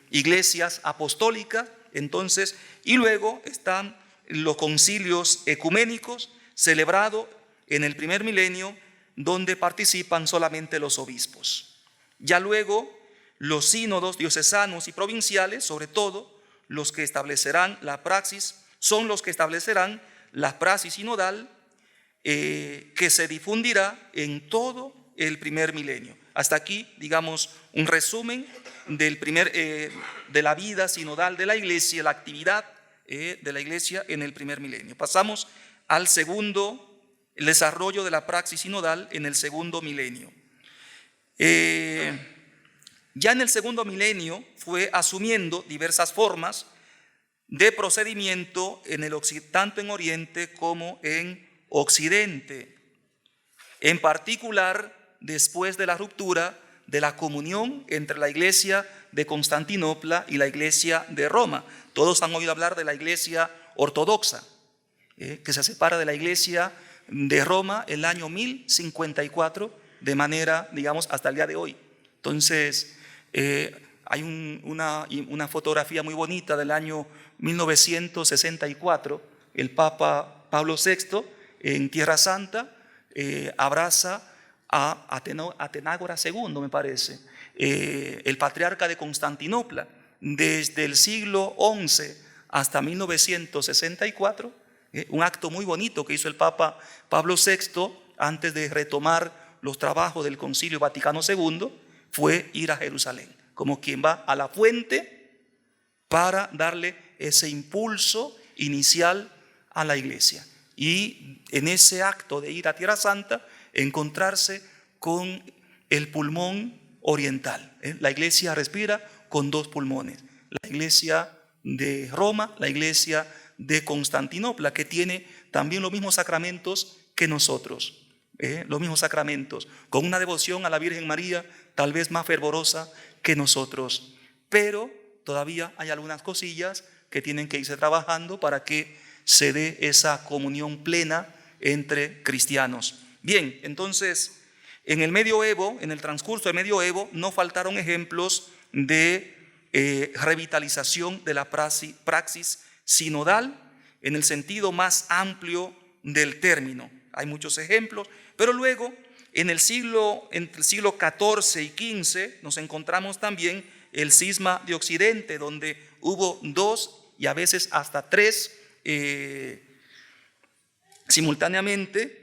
iglesias apostólicas, entonces, y luego están los concilios ecuménicos celebrados en el primer milenio, donde participan solamente los obispos. Ya luego los sínodos diocesanos y provinciales, sobre todo los que establecerán la praxis, son los que establecerán la praxis sinodal que se difundirá en todo el primer milenio. Hasta aquí, digamos, un resumen de la vida sinodal de la Iglesia, la actividad de la Iglesia en el primer milenio. Pasamos al segundo, el desarrollo de la praxis sinodal en el segundo milenio. Ya en el segundo milenio fue asumiendo diversas formas de procedimiento tanto en Oriente como en Occidente. En particular, después de la ruptura de la comunión entre la Iglesia de Constantinopla y la Iglesia de Roma. Todos han oído hablar de la Iglesia ortodoxa, que se separa de la Iglesia de Roma el año 1054, de manera, digamos, hasta el día de hoy. Entonces, hay una fotografía muy bonita del año 1964, el Papa Pablo VI en Tierra Santa abraza a Atenágora II, me parece, el patriarca de Constantinopla. Desde el siglo XI hasta 1964, un acto muy bonito que hizo el Papa Pablo VI antes de retomar los trabajos del Concilio Vaticano II, fue ir a Jerusalén, como quien va a la fuente para darle ese impulso inicial a la Iglesia. Y en ese acto de ir a Tierra Santa, encontrarse con el pulmón oriental. La Iglesia respira con 2 pulmones: la Iglesia de Roma, la Iglesia de Constantinopla, que tiene también los mismos sacramentos que nosotros, los mismos sacramentos, con una devoción a la Virgen María tal vez más fervorosa que nosotros, pero todavía hay algunas cosillas que tienen que irse trabajando para que se dé esa comunión plena entre cristianos. Bien, entonces, en el medioevo, en el transcurso del medioevo, no faltaron ejemplos de revitalización de la praxis sinodal en el sentido más amplio del término. Hay muchos ejemplos, pero luego entre el siglo XIV y XV nos encontramos también el cisma de Occidente, donde hubo 2 y a veces hasta 3 simultáneamente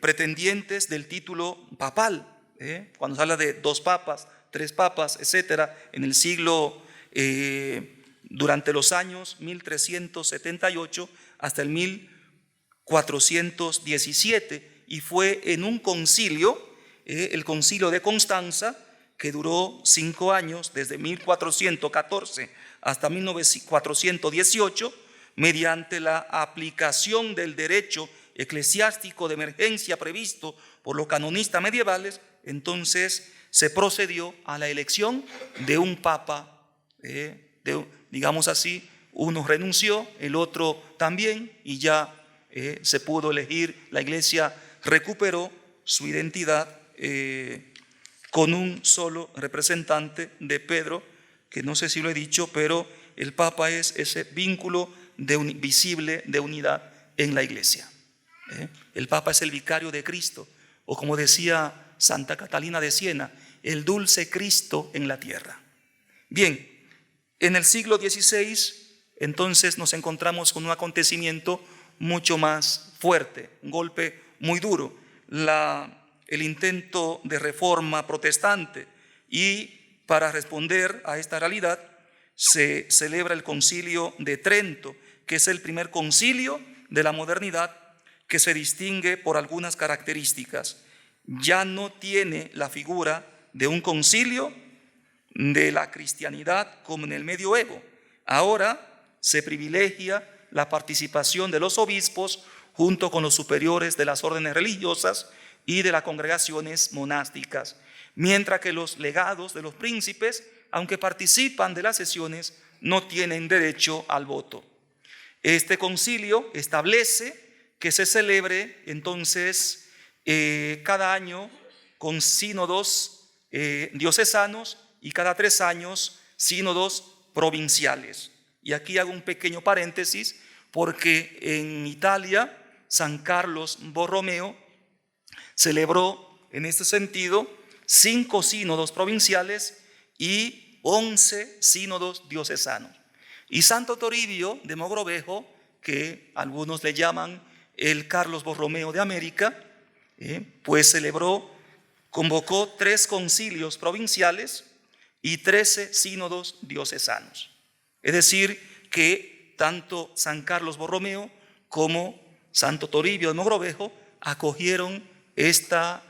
pretendientes del título papal, cuando se habla de 2 papas, 3 papas, etcétera, en el siglo, durante los años 1378 hasta el 1417, y fue en un concilio, el concilio de Constanza, que duró 5 años, desde 1414 hasta 1418, mediante la aplicación del derecho eclesiástico de emergencia previsto por los canonistas medievales. Entonces se procedió a la elección de un papa, digamos así, uno renunció, el otro también, y ya se pudo elegir. La iglesia recuperó su identidad con un solo representante de Pedro, que no sé si lo he dicho, pero el papa es ese vínculo visible de unidad en la iglesia. El papa es el vicario de Cristo, o como decía Santa Catalina de Siena, el dulce Cristo en la tierra. Bien, en el siglo XVI entonces nos encontramos con un acontecimiento mucho más fuerte, un golpe muy duro, el intento de reforma protestante, y para responder a esta realidad se celebra el Concilio de Trento, que es el primer concilio de la modernidad que se distingue por algunas características. Ya no tiene la figura de un concilio de la cristianidad como en el medioevo. Ahora se privilegia la participación de los obispos junto con los superiores de las órdenes religiosas y de las congregaciones monásticas, mientras que los legados de los príncipes, aunque participan de las sesiones, no tienen derecho al voto. Este concilio establece que se celebre entonces cada año con sínodos diocesanos y cada 3 años sínodos provinciales. Y aquí hago un pequeño paréntesis, porque en Italia San Carlos Borromeo celebró en este sentido 5 sínodos provinciales y 11 sínodos diocesanos. Y Santo Toribio de Mogrovejo, que algunos le llaman el Carlos Borromeo de América, pues convocó 3 concilios provinciales y 13 sínodos diocesanos. Es decir, que tanto San Carlos Borromeo como Santo Toribio de Mogrovejo acogieron esta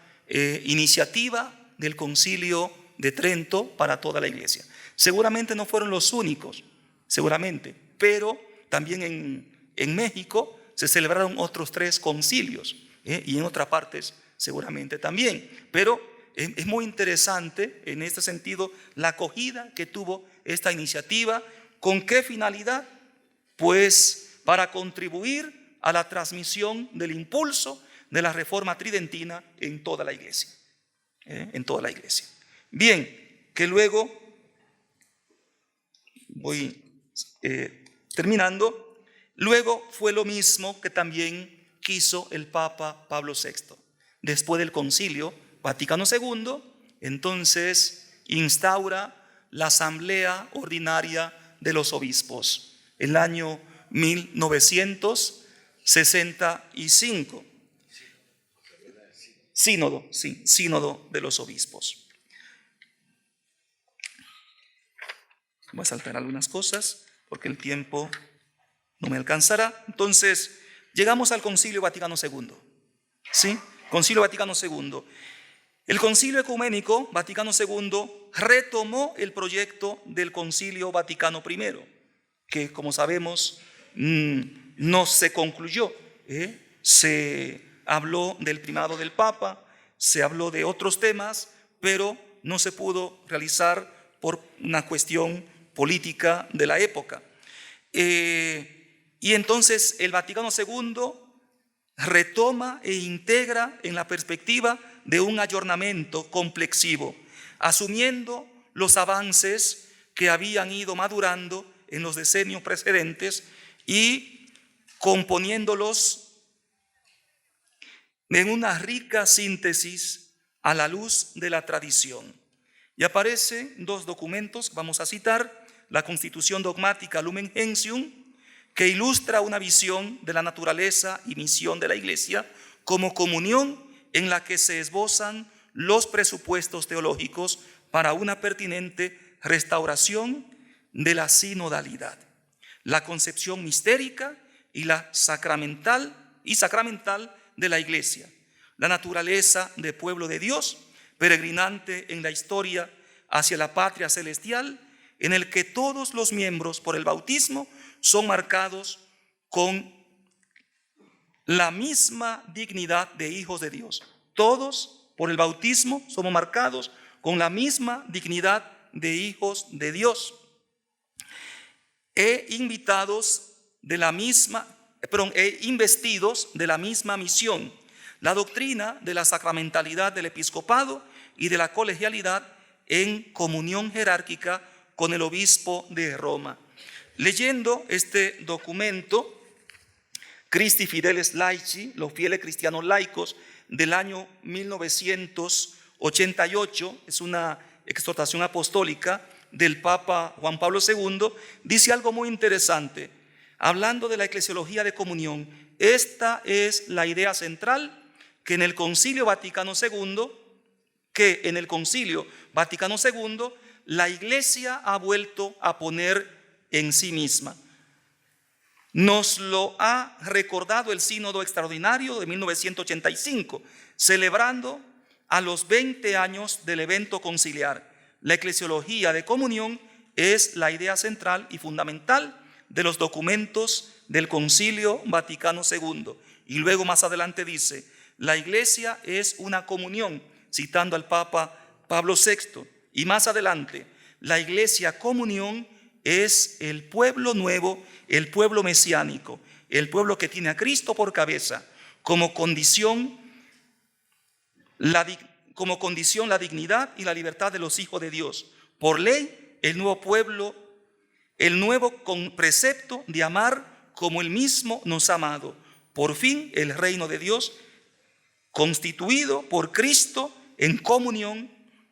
iniciativa del Concilio de Trento para toda la iglesia. Seguramente no fueron los únicos, seguramente, pero también en México se celebraron otros 3 concilios, y en otras partes seguramente también. Pero es muy interesante en este sentido la acogida que tuvo esta iniciativa. ¿Con qué finalidad? Pues para contribuir a la transmisión del impulso de la reforma tridentina en toda la iglesia. En toda la iglesia. Bien, que luego voy terminando. Luego fue lo mismo que también quiso el Papa Pablo VI. Después del Concilio Vaticano II, entonces instaura la Asamblea Ordinaria de los Obispos, el año 1965. Sínodo de los Obispos. Voy a saltar algunas cosas porque el tiempo no me alcanzará. Entonces, llegamos al Concilio Vaticano II. ¿Sí? Concilio Vaticano II. El Concilio Ecuménico Vaticano II retomó el proyecto del Concilio Vaticano I, que como sabemos no se concluyó. Se habló del primado del Papa, se habló de otros temas, pero no se pudo realizar por una cuestión política de la época. Y entonces el Vaticano II retoma e integra en la perspectiva de un ayornamiento complexivo, asumiendo los avances que habían ido madurando en los decenios precedentes y componiéndolos en una rica síntesis a la luz de la tradición. Y aparecen 2 documentos, vamos a citar: la Constitución Dogmática Lumen Gentium, que ilustra una visión de la naturaleza y misión de la Iglesia como comunión en la que se esbozan los presupuestos teológicos para una pertinente restauración de la sinodalidad, la concepción mistérica y la sacramental de la Iglesia, la naturaleza de pueblo de Dios, peregrinante en la historia hacia la patria celestial, en el que todos los miembros por el bautismo son marcados con la misma dignidad de hijos de Dios. Todos por el bautismo somos marcados con la misma dignidad de hijos de Dios e investidos de la misma misión, la doctrina de la sacramentalidad del episcopado y de la colegialidad en comunión jerárquica con el obispo de Roma. Leyendo este documento, Christi Fideles Laici, los fieles cristianos laicos, del año 1988, es una exhortación apostólica del Papa Juan Pablo II, dice algo muy interesante. Hablando de la eclesiología de comunión, esta es la idea central que en el Concilio Vaticano II, la Iglesia ha vuelto a poner en sí misma. Nos lo ha recordado el Sínodo Extraordinario de 1985, celebrando a los 20 años del evento conciliar. La eclesiología de comunión es la idea central y fundamental de los documentos del Concilio Vaticano II. Y luego más adelante dice, la Iglesia es una comunión, citando al Papa Pablo VI. Y más adelante, la Iglesia comunión es el pueblo nuevo, el pueblo mesiánico, el pueblo que tiene a Cristo por cabeza, como condición la dignidad y la libertad de los hijos de Dios. Por ley, el nuevo pueblo, el nuevo con precepto de amar como Él mismo nos ha amado. Por fin, el reino de Dios, constituido por Cristo en comunión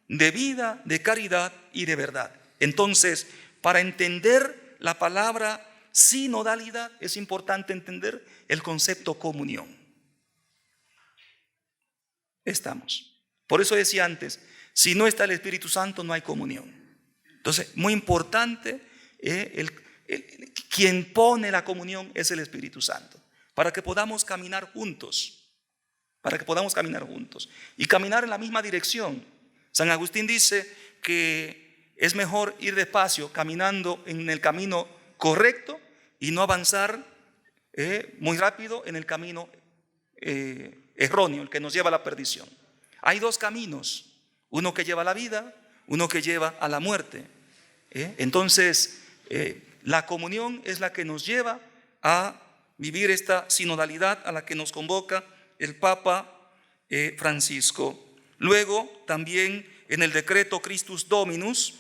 de vida, de caridad y de verdad. Entonces, para entender la palabra sinodalidad, es importante entender el concepto comunión. Estamos. Por eso decía antes, si no está el Espíritu Santo, no hay comunión. Entonces, muy importante, quien pone la comunión es el Espíritu Santo, para que podamos caminar juntos, y caminar en la misma dirección. San Agustín dice que es mejor ir despacio, caminando en el camino correcto y no avanzar muy rápido en el camino erróneo, el que nos lleva a la perdición. Hay dos caminos, uno que lleva a la vida, uno que lleva a la muerte. Entonces, la comunión es la que nos lleva a vivir esta sinodalidad a la que nos convoca el Papa Francisco. Luego, también en el decreto Christus Dominus,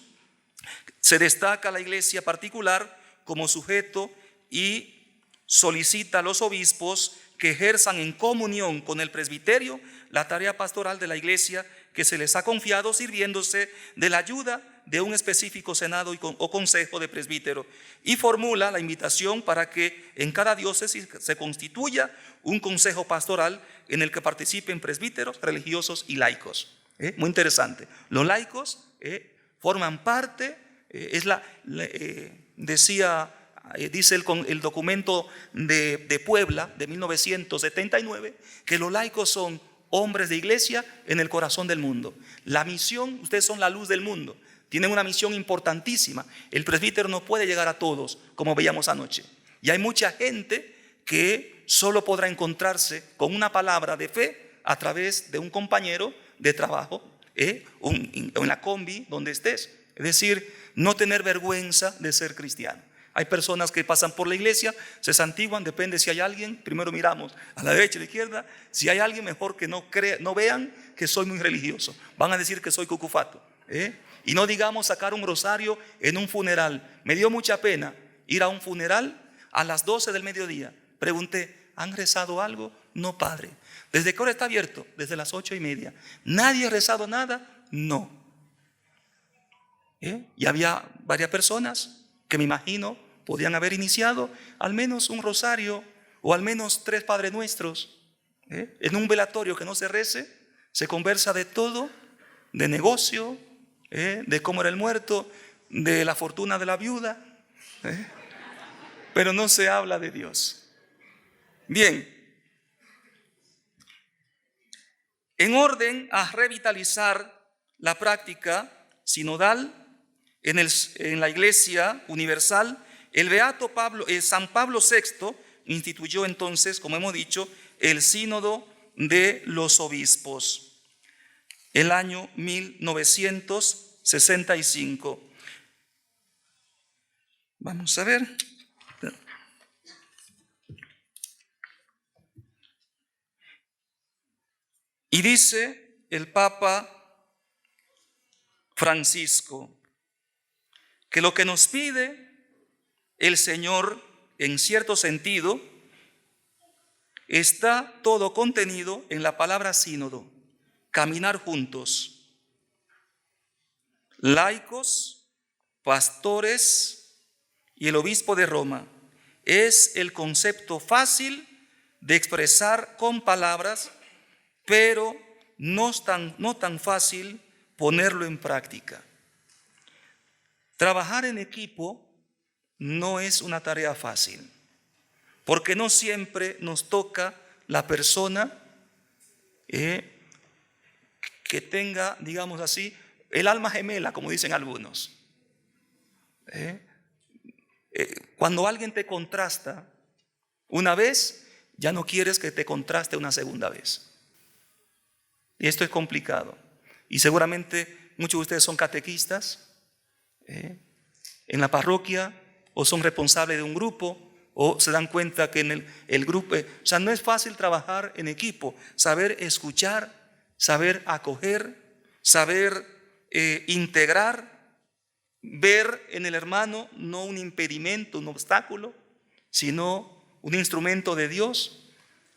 se destaca a la iglesia particular como sujeto y solicita a los obispos que ejerzan en comunión con el presbiterio la tarea pastoral de la iglesia que se les ha confiado, sirviéndose de la ayuda de un específico senado o consejo de presbítero, y formula la invitación para que en cada diócesis se constituya un consejo pastoral en el que participen presbíteros, religiosos y laicos. Muy interesante. Los laicos forman parte, dice el documento de Puebla de 1979, que los laicos son hombres de iglesia en el corazón del mundo. La misión, ustedes son la luz del mundo, tienen una misión importantísima. El presbítero no puede llegar a todos, como veíamos anoche. Y hay mucha gente que solo podrá encontrarse con una palabra de fe a través de un compañero de trabajo, en la combi, donde estés. Es decir, no tener vergüenza de ser cristiano. Hay personas que pasan por la iglesia, se santiguan, depende si hay alguien, primero miramos a la derecha y a la izquierda, si hay alguien mejor que no vean que soy muy religioso, van a decir que soy cucufato. Y no digamos sacar un rosario en un funeral. Me dio mucha pena ir a un funeral a las 12 del mediodía. Pregunté, ¿han rezado algo? No, padre. ¿Desde qué hora está abierto? Desde las 8:30. ¿Nadie ha rezado nada? No. Y había varias personas que me imagino podían haber iniciado al menos un rosario o al menos 3 Padres Nuestros. En un velatorio que no se rece, se conversa de todo, de negocio, de cómo era el muerto, de la fortuna de la viuda, pero no se habla de Dios. Bien, en orden a revitalizar la práctica sinodal en la Iglesia Universal, el beato San Pablo VI instituyó entonces, como hemos dicho, el sínodo de los obispos. el año 1965. Vamos a ver. Y dice el Papa Francisco que lo que nos pide el Señor, en cierto sentido, está todo contenido en la palabra sínodo: caminar juntos. Laicos, pastores y el obispo de Roma. Es el concepto fácil de expresar con palabras, pero no tan fácil ponerlo en práctica. Trabajar en equipo no es una tarea fácil, porque no siempre nos toca la persona que tenga, digamos así, el alma gemela, como dicen algunos. Cuando alguien te contrasta una vez, ya no quieres que te contraste una segunda vez. Y esto es complicado. Y seguramente muchos de ustedes son catequistas en la parroquia, o son responsables de un grupo, o se dan cuenta que en el grupo, o sea, no es fácil trabajar en equipo, saber escuchar, saber acoger, saber integrar, ver en el hermano no un impedimento, un obstáculo, sino un instrumento de Dios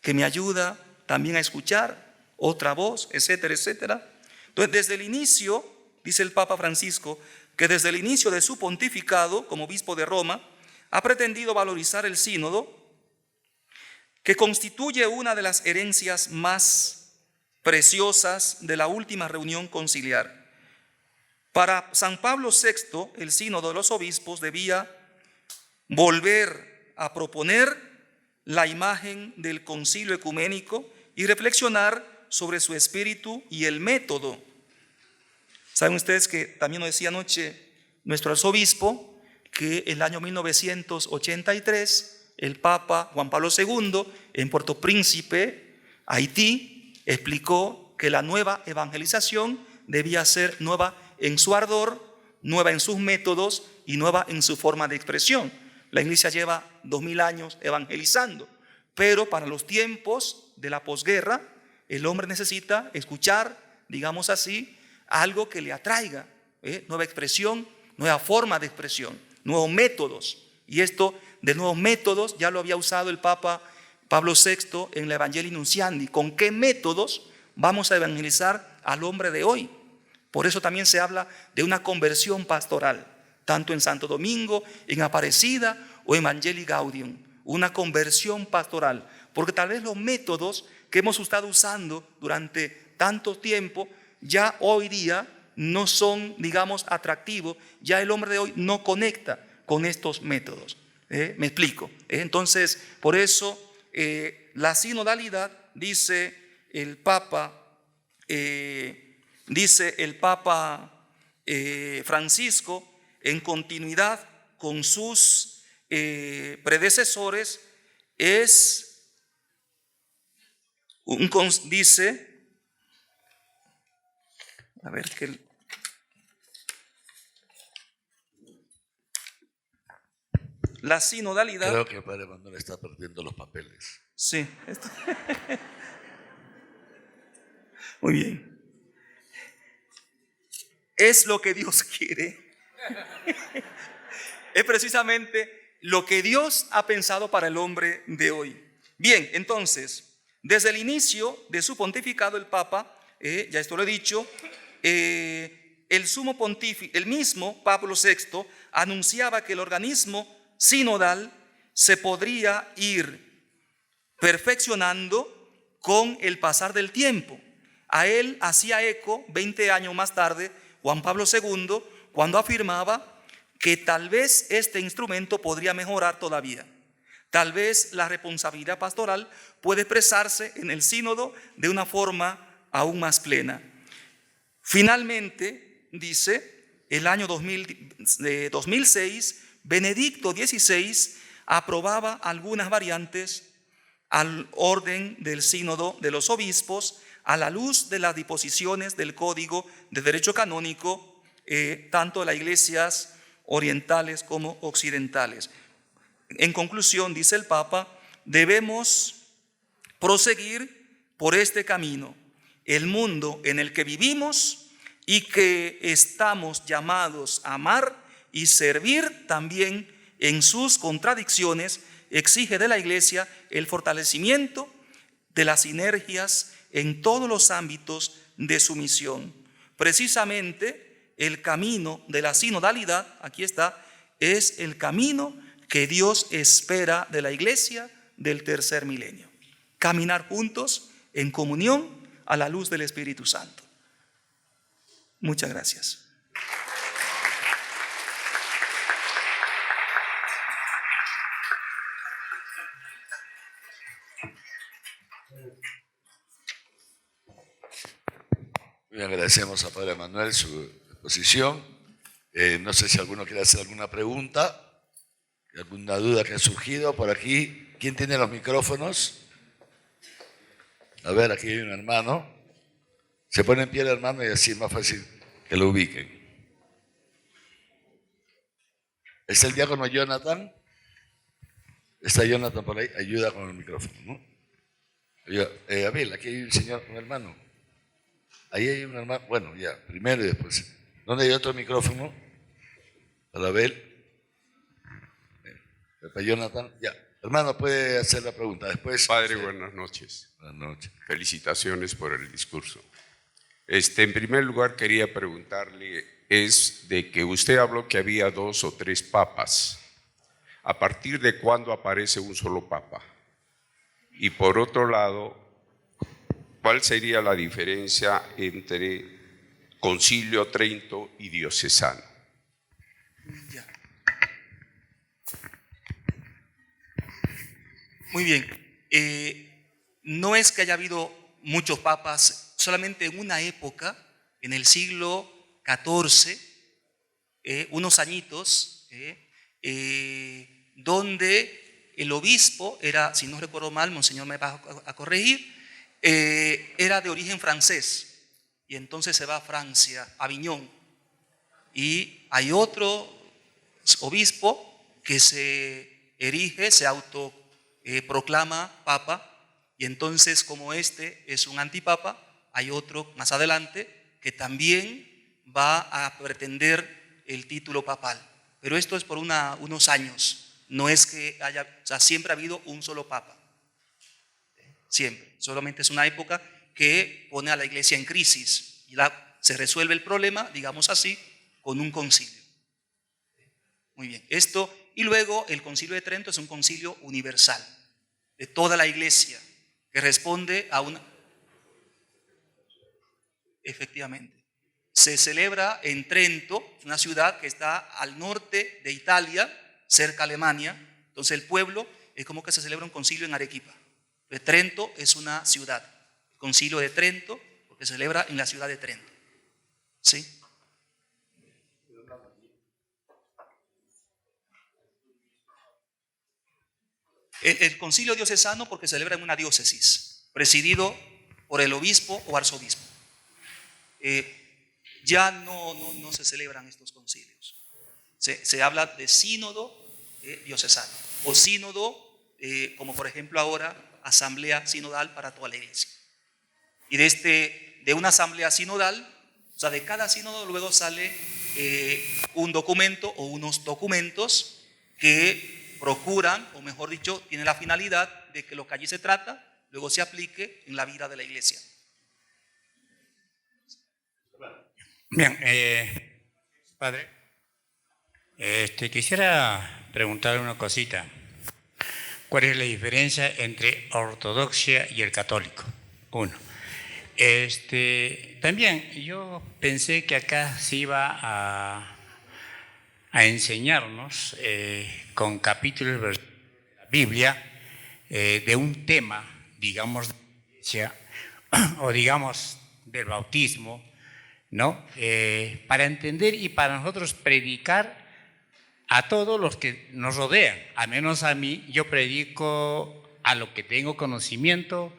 que me ayuda también a escuchar otra voz, etcétera, etcétera. Entonces, desde el inicio, dice el Papa Francisco, que desde el inicio de su pontificado como obispo de Roma, ha pretendido valorizar el sínodo, que constituye una de las herencias más preciosas de la última reunión conciliar. Para San Pablo VI, el sínodo de los obispos debía volver a proponer la imagen del concilio ecuménico y reflexionar sobre su espíritu y el método. Saben ustedes que también nos decía anoche nuestro arzobispo que el año 1983 el Papa Juan Pablo II en Puerto Príncipe, Haití, explicó que la nueva evangelización debía ser nueva en su ardor, nueva en sus métodos y nueva en su forma de expresión. La iglesia lleva 2000 años evangelizando, pero para los tiempos de la posguerra el hombre necesita escuchar, digamos así, algo que le atraiga, nueva expresión, nueva forma de expresión, nuevos métodos. Y esto de nuevos métodos ya lo había usado el Papa Pablo VI en la Evangelii Nunciandi. ¿Con qué métodos vamos a evangelizar al hombre de hoy? Por eso también se habla de una conversión pastoral, tanto en Santo Domingo, en Aparecida o Evangelii Gaudium, una conversión pastoral, porque tal vez los métodos que hemos estado usando durante tanto tiempo ya hoy día no son, digamos, atractivos. Ya el hombre de hoy no conecta con estos métodos. Me explico. Entonces, por eso la sinodalidad, dice el Papa Francisco, en continuidad con sus predecesores, dice, a ver que la sinodalidad. Creo que el Padre Manuel está perdiendo los papeles. Sí. Muy bien. Es lo que Dios quiere. Es precisamente lo que Dios ha pensado para el hombre de hoy. Bien, entonces, desde el inicio de su pontificado, el Papa, ya esto lo he dicho, el sumo pontífice, el mismo Pablo VI, anunciaba que el organismo sinodal se podría ir perfeccionando con el pasar del tiempo. A él hacía eco 20 años más tarde Juan Pablo II, cuando afirmaba que tal vez este instrumento podría mejorar todavía. Tal vez la responsabilidad pastoral puede expresarse en el sínodo de una forma aún más plena. Finalmente, dice, el año 2006, Benedicto XVI aprobaba algunas variantes al orden del sínodo de los obispos, a la luz de las disposiciones del Código de Derecho Canónico, tanto de las iglesias orientales como occidentales. En conclusión, dice el Papa, debemos proseguir por este camino. El mundo en el que vivimos y que estamos llamados a amar y servir también en sus contradicciones, exige de la Iglesia el fortalecimiento de las sinergias en todos los ámbitos de su misión. Precisamente el camino de la sinodalidad, aquí está, es el camino que Dios espera de la Iglesia del tercer milenio. Caminar juntos en comunión a la luz del Espíritu Santo. Muchas gracias. Muy bien, agradecemos a Padre Manuel su exposición. No sé si alguno quiere hacer alguna pregunta, alguna duda que ha surgido por aquí. ¿Quién tiene los micrófonos? A ver, aquí hay un hermano. Se pone en pie el hermano y así es más fácil que lo ubiquen. ¿Es el diácono Jonathan? ¿Está Jonathan por ahí? Ayuda con el micrófono, ¿no? Abel, aquí hay un señor, un hermano. Ahí hay un hermano. Bueno, ya, primero y después. ¿Dónde hay otro micrófono? Para Abel. Para Jonathan. Ya. Hermano, puede hacer la pregunta. Después. Padre, buenas noches. Buenas noches. Felicitaciones por el discurso. En primer lugar, quería preguntarle, es de que usted habló que había 2 o 3 papas. ¿A partir de cuándo aparece un solo papa? Y por otro lado, ¿cuál sería la diferencia entre Concilio Trento y diocesano? Ya. Muy bien. No es que haya habido muchos papas, solamente en una época, en el siglo XIV, unos añitos, donde el obispo era, si no recuerdo mal, Monseñor me va a corregir, era de origen francés, y entonces se va a Francia, a Aviñón, y hay otro obispo que se erige, se autoproclama papa, y entonces como este es un antipapa, hay otro más adelante que también va a pretender el título papal, pero esto es por unos años, no es que haya, o sea, siempre ha habido un solo papa, siempre, solamente es una época que pone a la iglesia en crisis y se resuelve el problema, digamos así, con un concilio. Muy bien, esto, y luego el Concilio de Trento es un concilio universal de toda la iglesia que responde a una... Efectivamente, se celebra en Trento, una ciudad que está al norte de Italia, cerca a Alemania. Entonces el pueblo es como que se celebra un concilio en Arequipa. Entonces, Trento es una ciudad, el Concilio de Trento, porque se celebra en la ciudad de Trento. ¿Sí? El concilio diocesano porque se celebra en una diócesis, presidido por el obispo o arzobispo. Ya no se celebran estos concilios. Se habla de sínodo diocesano o sínodo, como por ejemplo ahora, asamblea sinodal para toda la iglesia. Y de una asamblea sinodal, o sea, de cada sínodo luego sale un documento o unos documentos que procuran, o mejor dicho, tienen la finalidad de que lo que allí se trata luego se aplique en la vida de la iglesia. Bien, padre, quisiera preguntarle una cosita. ¿Cuál es la diferencia entre ortodoxia y el católico? Uno. También yo pensé que acá se iba a enseñarnos con capítulos de la Biblia de un tema, digamos, de la iglesia, o digamos del bautismo, ¿no? Para entender y para nosotros predicar a todos los que nos rodean. Al menos a mí, yo predico a lo que tengo conocimiento,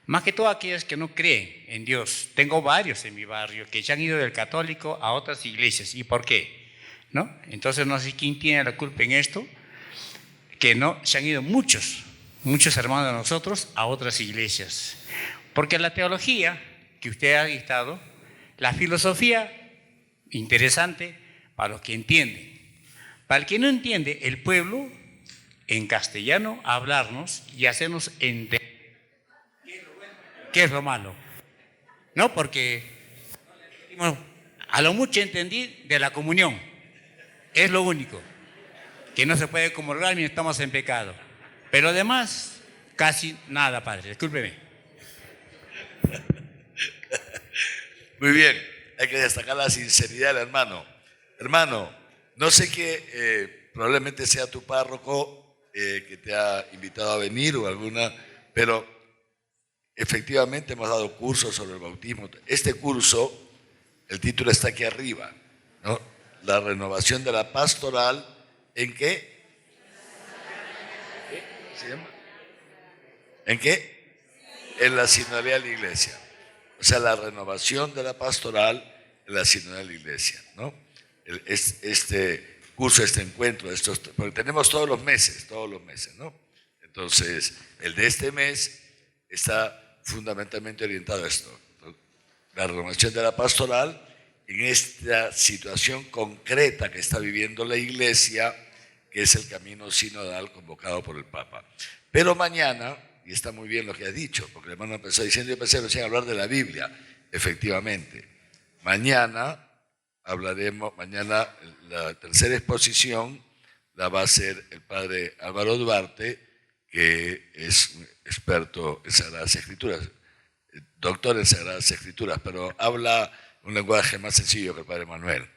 Más que todo aquellos que no creen en Dios. Tengo varios en mi barrio que se han ido del católico a otras iglesias. ¿Y por qué? ¿No? Entonces no sé quién tiene la culpa en esto, que no se han ido muchos hermanos de nosotros a otras iglesias. Porque la teología que usted ha dictado, la filosofía, interesante para los que entienden. Para el que no entiende, el pueblo en castellano hablarnos y hacernos entender qué es lo malo. No, porque a lo mucho entendí de la comunión. Es lo único. Que no se puede comulgar mientras estamos en pecado. Pero además, casi nada, padre. Discúlpeme. Muy bien, hay que destacar la sinceridad del hermano. Hermano, no sé qué, probablemente sea tu párroco que te ha invitado a venir o alguna, pero efectivamente hemos dado cursos sobre el bautismo. Este curso, el título está aquí arriba, ¿no? La renovación de la pastoral, ¿en qué? ¿Qué se llama? ¿En qué? En la sinodalidad de la iglesia. O sea, la renovación de la pastoral en la sinodalidad de la iglesia, ¿no? Este curso, este encuentro, porque tenemos todos los meses, ¿no? Entonces, el de este mes está fundamentalmente orientado a esto, ¿no? La renovación de la pastoral en esta situación concreta que está viviendo la iglesia, que es el camino sinodal convocado por el Papa. Pero mañana, y está muy bien lo que ha dicho, porque el hermano empezó diciendo, yo pensé recién hablar de la Biblia, efectivamente. Mañana la tercera exposición la va a hacer el padre Álvaro Duarte, que es un experto en Sagradas Escrituras, doctor en Sagradas Escrituras, pero habla un lenguaje más sencillo que el padre Manuel.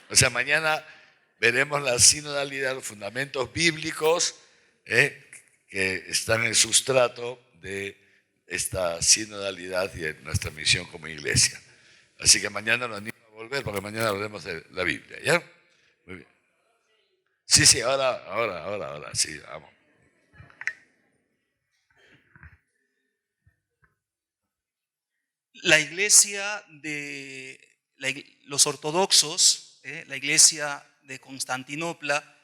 O sea, mañana veremos la sinodalidad, los fundamentos bíblicos que están en el sustrato de esta sinodalidad y de nuestra misión como iglesia. Así que mañana nos animo a volver, porque mañana hablaremos de la Biblia, ¿ya? Muy bien. Sí, ahora, sí, vamos. La iglesia de los ortodoxos, la iglesia de Constantinopla,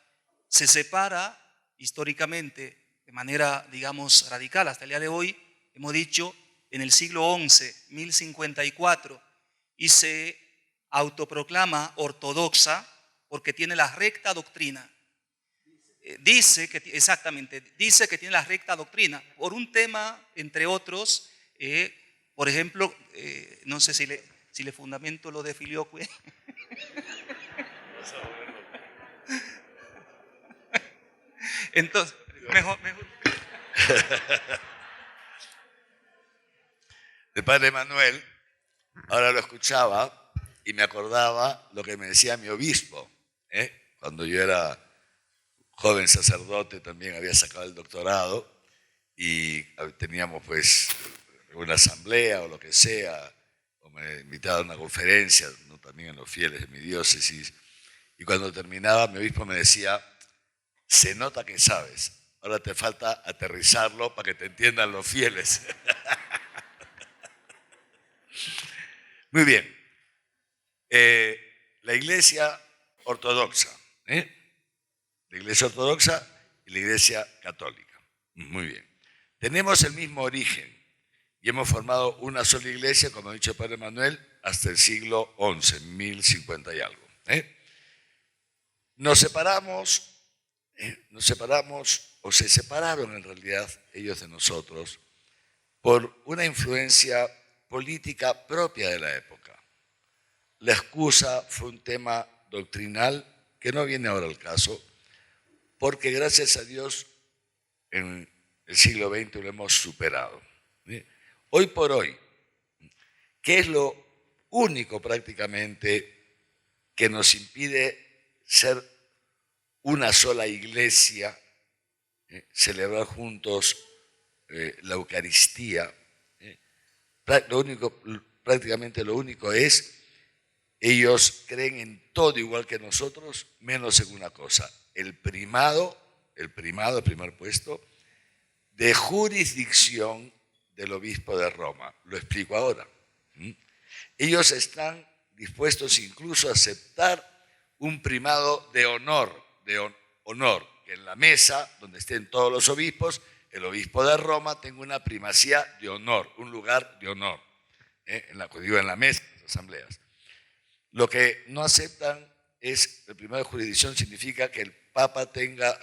se separa históricamente de manera, digamos, radical. Hasta el día de hoy, hemos dicho, en el siglo XI, 1054, y se autoproclama ortodoxa porque tiene la recta doctrina. Dice que tiene la recta doctrina por un tema, entre otros, por ejemplo, no sé si le fundamento lo de Filioque. Entonces, mejor. El padre Manuel, ahora lo escuchaba y me acordaba lo que me decía mi obispo, cuando yo era joven sacerdote, también había sacado el doctorado y teníamos pues una asamblea o lo que sea, o me invitaba a una conferencia, ¿no? También en los fieles de mi diócesis, y cuando terminaba mi obispo me decía, se nota que sabes, ahora te falta aterrizarlo para que te entiendan los fieles. Muy bien. La iglesia ortodoxa, la iglesia ortodoxa y la iglesia católica. Muy bien. Tenemos el mismo origen y hemos formado una sola iglesia, como ha dicho el padre Manuel, hasta el siglo XI, 1050 y algo. Nos separamos o se separaron en realidad ellos de nosotros por una influencia política propia de la época. La excusa fue un tema doctrinal que no viene ahora al caso, porque gracias a Dios en el siglo XX lo hemos superado. Hoy por hoy, ¿qué es lo único prácticamente que nos impide ser una sola iglesia, celebrar juntos la Eucaristía? Prácticamente lo único es, ellos creen en todo igual que nosotros, menos en una cosa, el primer puesto de jurisdicción del obispo de Roma. Lo explico ahora. Ellos están dispuestos incluso a aceptar un primado de honor, que en la mesa donde estén todos los obispos, el obispo de Roma tenga una primacía de honor, un lugar de honor, en la mesa de las asambleas. Lo que no aceptan es, el primado de jurisdicción significa que el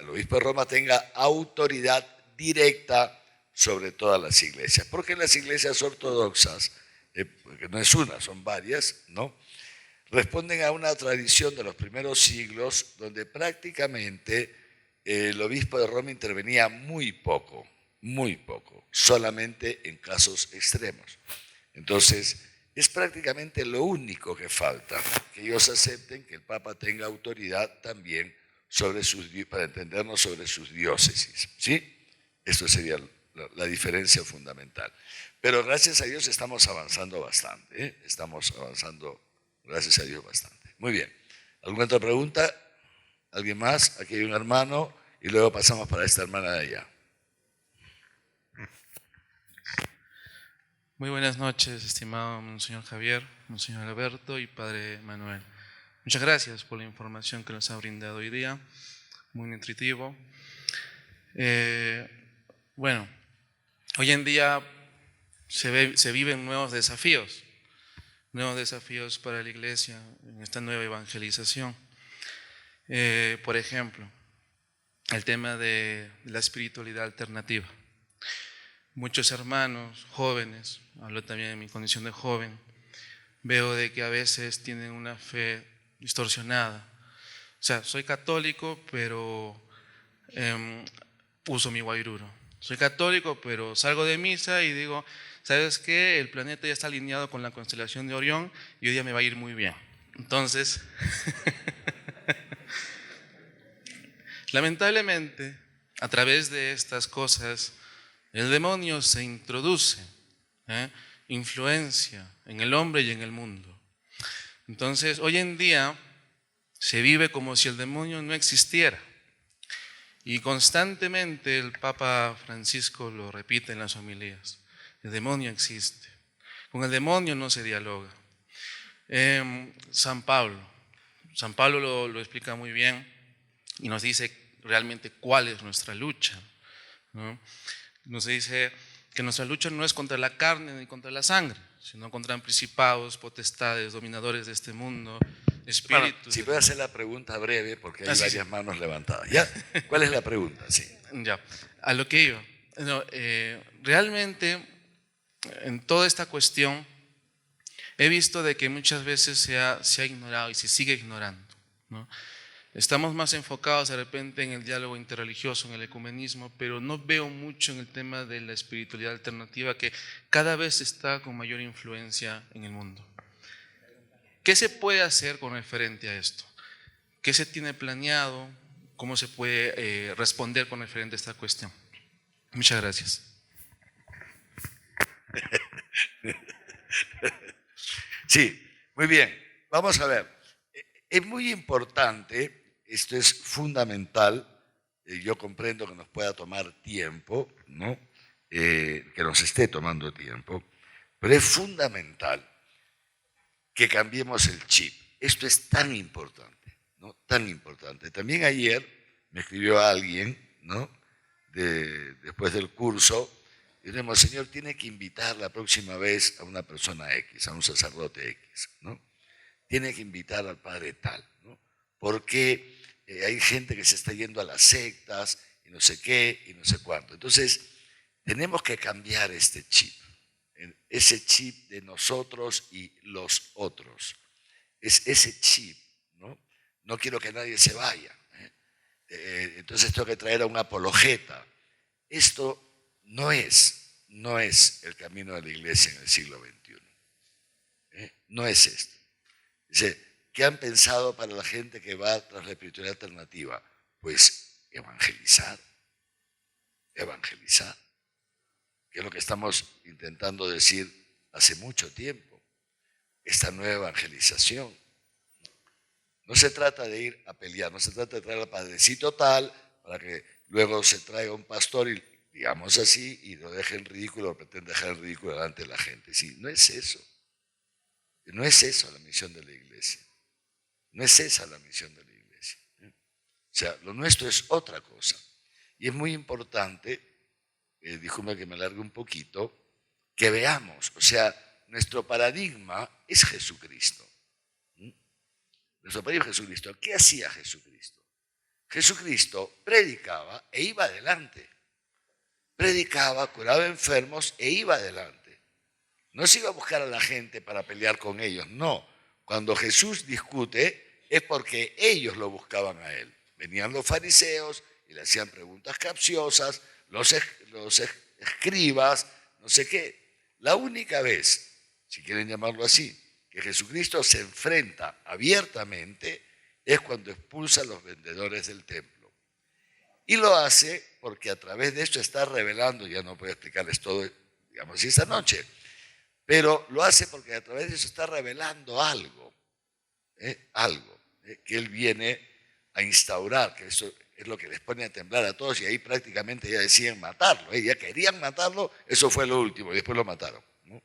obispo de Roma tenga autoridad directa sobre todas las iglesias, porque las iglesias ortodoxas, que no es una, son varias, ¿no?, responden a una tradición de los primeros siglos donde prácticamente el obispo de Roma intervenía muy poco, solamente en casos extremos. Entonces, es prácticamente lo único que falta, que ellos acepten que el Papa tenga autoridad también para entendernos sobre sus diócesis, ¿sí? Esto sería la diferencia fundamental. Pero gracias a Dios estamos avanzando bastante, ¿eh? Estamos avanzando, gracias a Dios, bastante. Muy bien. ¿Alguna otra pregunta? ¿Alguien más? Aquí hay un hermano y luego pasamos para esta hermana de allá. Muy buenas noches, estimado Monseñor Javier, Monseñor Alberto y Padre Manuel. Muchas gracias por la información que nos ha brindado hoy día, muy nutritivo. Bueno, hoy en día se viven nuevos desafíos para la Iglesia en esta nueva evangelización. Por ejemplo, el tema de la espiritualidad alternativa. Muchos hermanos jóvenes, hablo también de mi condición de joven, veo de que a veces tienen una fe distorsionada. O sea, soy católico, pero uso mi guairuro. Soy católico, pero salgo de misa y digo, ¿sabes qué? El planeta ya está alineado con la constelación de Orión y hoy día me va a ir muy bien. Entonces, lamentablemente, a través de estas cosas, el demonio se introduce, influencia en el hombre y en el mundo. Entonces, hoy en día se vive como si el demonio no existiera. Y constantemente el Papa Francisco lo repite en las homilías. El demonio existe. Con el demonio no se dialoga. San Pablo lo explica muy bien y nos dice realmente cuál es nuestra lucha, ¿no? Nos dice que nuestra lucha no es contra la carne ni contra la sangre, sino contra principados, potestades, dominadores de este mundo, espíritus. Bueno, si puedo hacer la pregunta breve, porque hay varias manos levantadas. ¿Ya? ¿Cuál es la pregunta? Sí. Ya, a lo que iba. No, realmente, en toda esta cuestión, he visto de que muchas veces se ha ignorado y se sigue ignorando, ¿no? Estamos más enfocados de repente en el diálogo interreligioso, en el ecumenismo, pero no veo mucho en el tema de la espiritualidad alternativa que cada vez está con mayor influencia en el mundo. ¿Qué se puede hacer con referente a esto? ¿Qué se tiene planeado? ¿Cómo se puede responder con referente a esta cuestión? Muchas gracias. Sí, muy bien. Vamos a ver. Es muy importante. Esto es fundamental, yo comprendo que nos pueda tomar tiempo, ¿no? Que nos esté tomando tiempo, pero es fundamental que cambiemos el chip. Esto es tan importante, ¿no? Tan importante. También ayer me escribió alguien, ¿no? Después del curso, y dijo, Monseñor, tiene que invitar la próxima vez a una persona X, a un sacerdote X, ¿no? Tiene que invitar al padre tal, ¿no? Porque hay gente que se está yendo a las sectas y no sé qué y no sé cuánto. Entonces, tenemos que cambiar este chip, ese chip de nosotros y los otros. Es ese chip, ¿no? No quiero que nadie se vaya. Entonces tengo que traer a un apologeta. Esto no es el camino de la Iglesia en el siglo XXI. No es esto. Dice, ¿qué han pensado para la gente que va tras la espiritualidad alternativa? Pues evangelizar, que es lo que estamos intentando decir hace mucho tiempo, esta nueva evangelización. No se trata de ir a pelear, no se trata de traer al padrecito tal para que luego se traiga un pastor y digamos así, y lo deja en ridículo, o pretende dejar en ridículo delante de la gente. Sí, no es eso. No es eso la misión de la iglesia. No es esa la misión de la iglesia. O sea, lo nuestro es otra cosa. Y es muy importante, disculpa que me alargue un poquito, que veamos, o sea, nuestro paradigma es Jesucristo. Nuestro paradigma es Jesucristo. ¿Qué hacía Jesucristo? Jesucristo predicaba e iba adelante. Predicaba, curaba enfermos e iba adelante. No se iba a buscar a la gente para pelear con ellos, no. Cuando Jesús discute es porque ellos lo buscaban a él. Venían los fariseos y le hacían preguntas capciosas, los escribas, no sé qué. La única vez, si quieren llamarlo así, que Jesucristo se enfrenta abiertamente es cuando expulsa a los vendedores del templo. Y lo hace porque a través de esto está revelando, ya no puedo explicarles todo, digamos así, esta noche, pero lo hace porque a través de eso está revelando algo, que él viene a instaurar, que eso es lo que les pone a temblar a todos, y ahí prácticamente ya decían matarlo, ya querían matarlo, eso fue lo último, y después lo mataron, ¿no?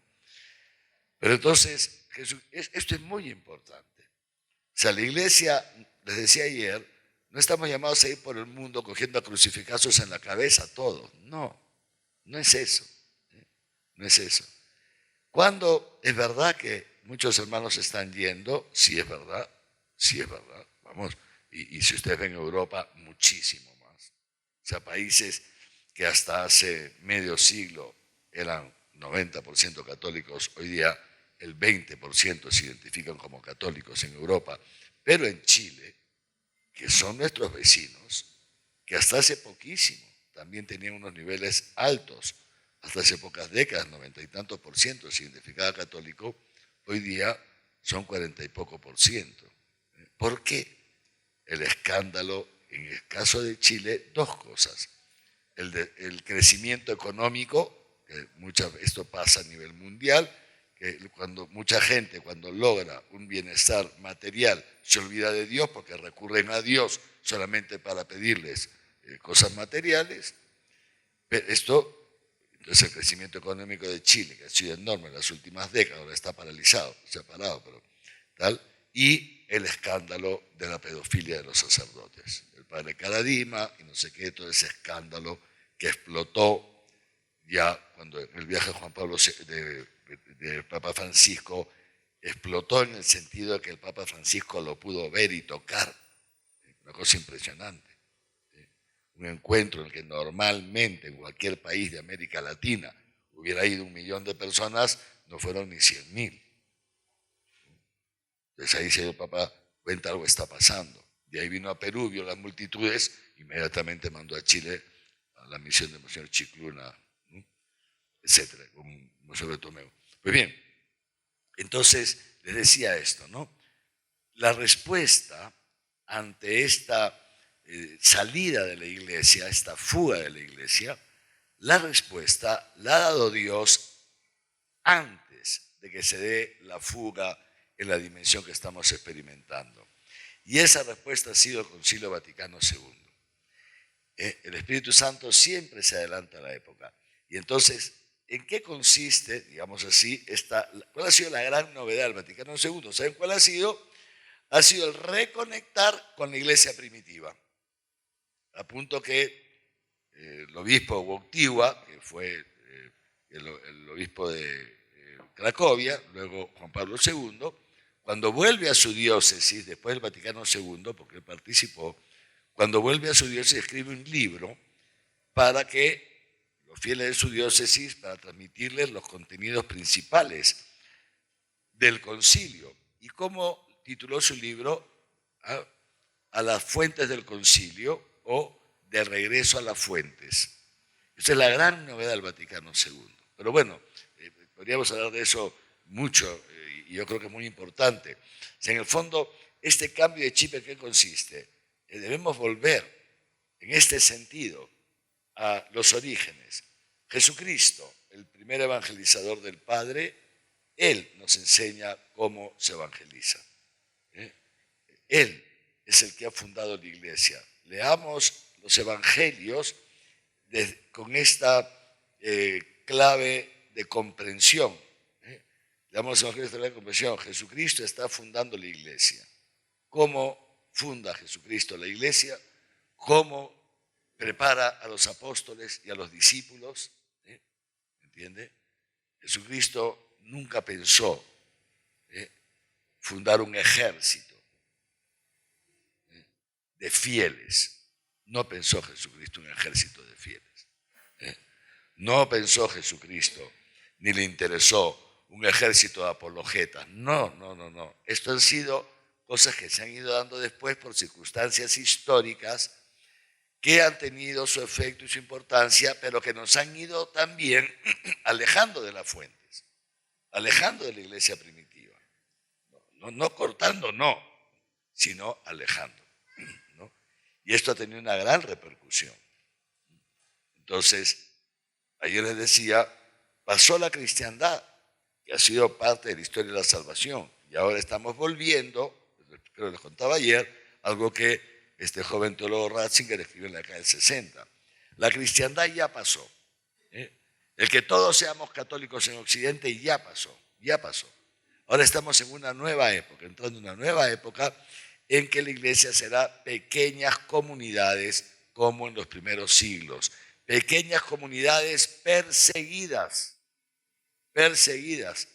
Pero entonces, esto es muy importante. O sea, la iglesia, les decía ayer, no estamos llamados a ir por el mundo cogiendo a crucificazos en la cabeza a todos, no es eso, no es eso. Cuando es verdad que muchos hermanos están yendo, sí es verdad, vamos, y si ustedes ven Europa, muchísimo más. O sea, países que hasta hace medio siglo eran 90% católicos, hoy día el 20% se identifican como católicos en Europa, pero en Chile, que son nuestros vecinos, que hasta hace poquísimo también tenían unos niveles altos, hasta hace pocas décadas, 90 y tantos % se identificaba católico, hoy día son 40 y poco %. ¿Por qué? El escándalo, en el caso de Chile, dos cosas. El crecimiento económico, que esto pasa a nivel mundial, que cuando mucha gente, cuando logra un bienestar material, se olvida de Dios porque recurren a Dios solamente para pedirles cosas materiales. Pero entonces el crecimiento económico de Chile, que ha sido enorme en las últimas décadas, ahora está paralizado, se ha parado, pero tal, y el escándalo de la pedofilia de los sacerdotes. El padre Caradima y no sé qué, todo ese escándalo que explotó ya cuando el viaje de Juan Pablo del Papa Francisco explotó en el sentido de que el Papa Francisco lo pudo ver y tocar. Una cosa impresionante. Un encuentro en el que normalmente en cualquier país de América Latina hubiera ido 1 millón de personas, no fueron ni 100.000. Entonces ahí se dio el Papa cuenta, algo está pasando. De ahí vino a Perú, vio las multitudes, inmediatamente mandó a Chile a la misión de Monseñor Chicluna, etcétera, con Monseñor Tomeo. Pues bien, entonces les decía esto, ¿no? La respuesta ante esta salida de la iglesia, esta fuga de la iglesia, la respuesta la ha dado Dios antes de que se dé la fuga en la dimensión que estamos experimentando. Y esa respuesta ha sido el Concilio Vaticano II. El Espíritu Santo siempre se adelanta a la época. Y entonces, ¿en qué consiste, digamos así, cuál ha sido la gran novedad del Vaticano II? ¿Saben cuál ha sido? Ha sido el reconectar con la iglesia primitiva. A punto que el obispo Wojtyła, que fue el obispo de Cracovia, luego Juan Pablo II, cuando vuelve a su diócesis, después del Vaticano II, porque él participó, cuando vuelve a su diócesis escribe un libro para que los fieles de su diócesis, para transmitirles los contenidos principales del concilio. ¿Y cómo tituló su libro? A las fuentes del concilio, o de regreso a las fuentes. Esa es la gran novedad del Vaticano II. Pero bueno, podríamos hablar de eso mucho, y yo creo que es muy importante. O sea, en el fondo, este cambio de chip, ¿en qué consiste? Debemos volver, en este sentido, a los orígenes. Jesucristo, el primer evangelizador del Padre, Él nos enseña cómo se evangeliza. Él es el que ha fundado la iglesia. Leamos los evangelios con esta clave de comprensión. Llamamos Evangelio de la comprensión. Jesucristo está fundando la iglesia. ¿Cómo funda Jesucristo la iglesia? ¿Cómo prepara a los apóstoles y a los discípulos? ¿Entiende? Jesucristo nunca pensó fundar un ejército de fieles. No pensó Jesucristo un ejército de fieles. No pensó Jesucristo, ni le interesó un ejército de apologetas. No. Esto han sido cosas que se han ido dando después por circunstancias históricas que han tenido su efecto y su importancia, pero que nos han ido también alejando de las fuentes, alejando de la iglesia primitiva. No cortando, sino alejando. ¿No? Y esto ha tenido una gran repercusión. Entonces, ayer les decía, pasó la cristiandad, que ha sido parte de la historia de la salvación, y ahora estamos volviendo, creo que les contaba ayer, algo que este joven teólogo Ratzinger escribió en la década del 60. La cristiandad ya pasó. El que todos seamos católicos en Occidente ya pasó. Ahora estamos en una nueva época, entrando en una nueva época en que la iglesia será pequeñas comunidades como en los primeros siglos. Pequeñas comunidades perseguidas,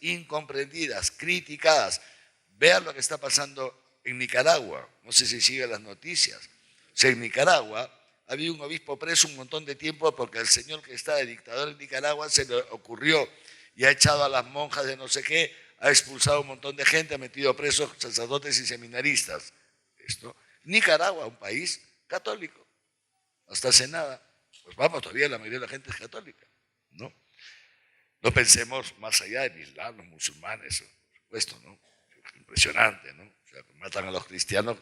incomprendidas, criticadas. Vean lo que está pasando en Nicaragua. No sé si siguen las noticias. O sea, en Nicaragua ha habido un obispo preso un montón de tiempo porque el señor que está de dictador en Nicaragua se le ocurrió y ha echado a las monjas de no sé qué, ha expulsado a un montón de gente, ha metido presos sacerdotes y seminaristas. Nicaragua, un país católico. Hasta hace nada. Pues vamos, todavía la mayoría de la gente es católica. No pensemos más allá del Islam, los musulmanes, por supuesto, ¿no? Impresionante, ¿no? O sea, matan a los cristianos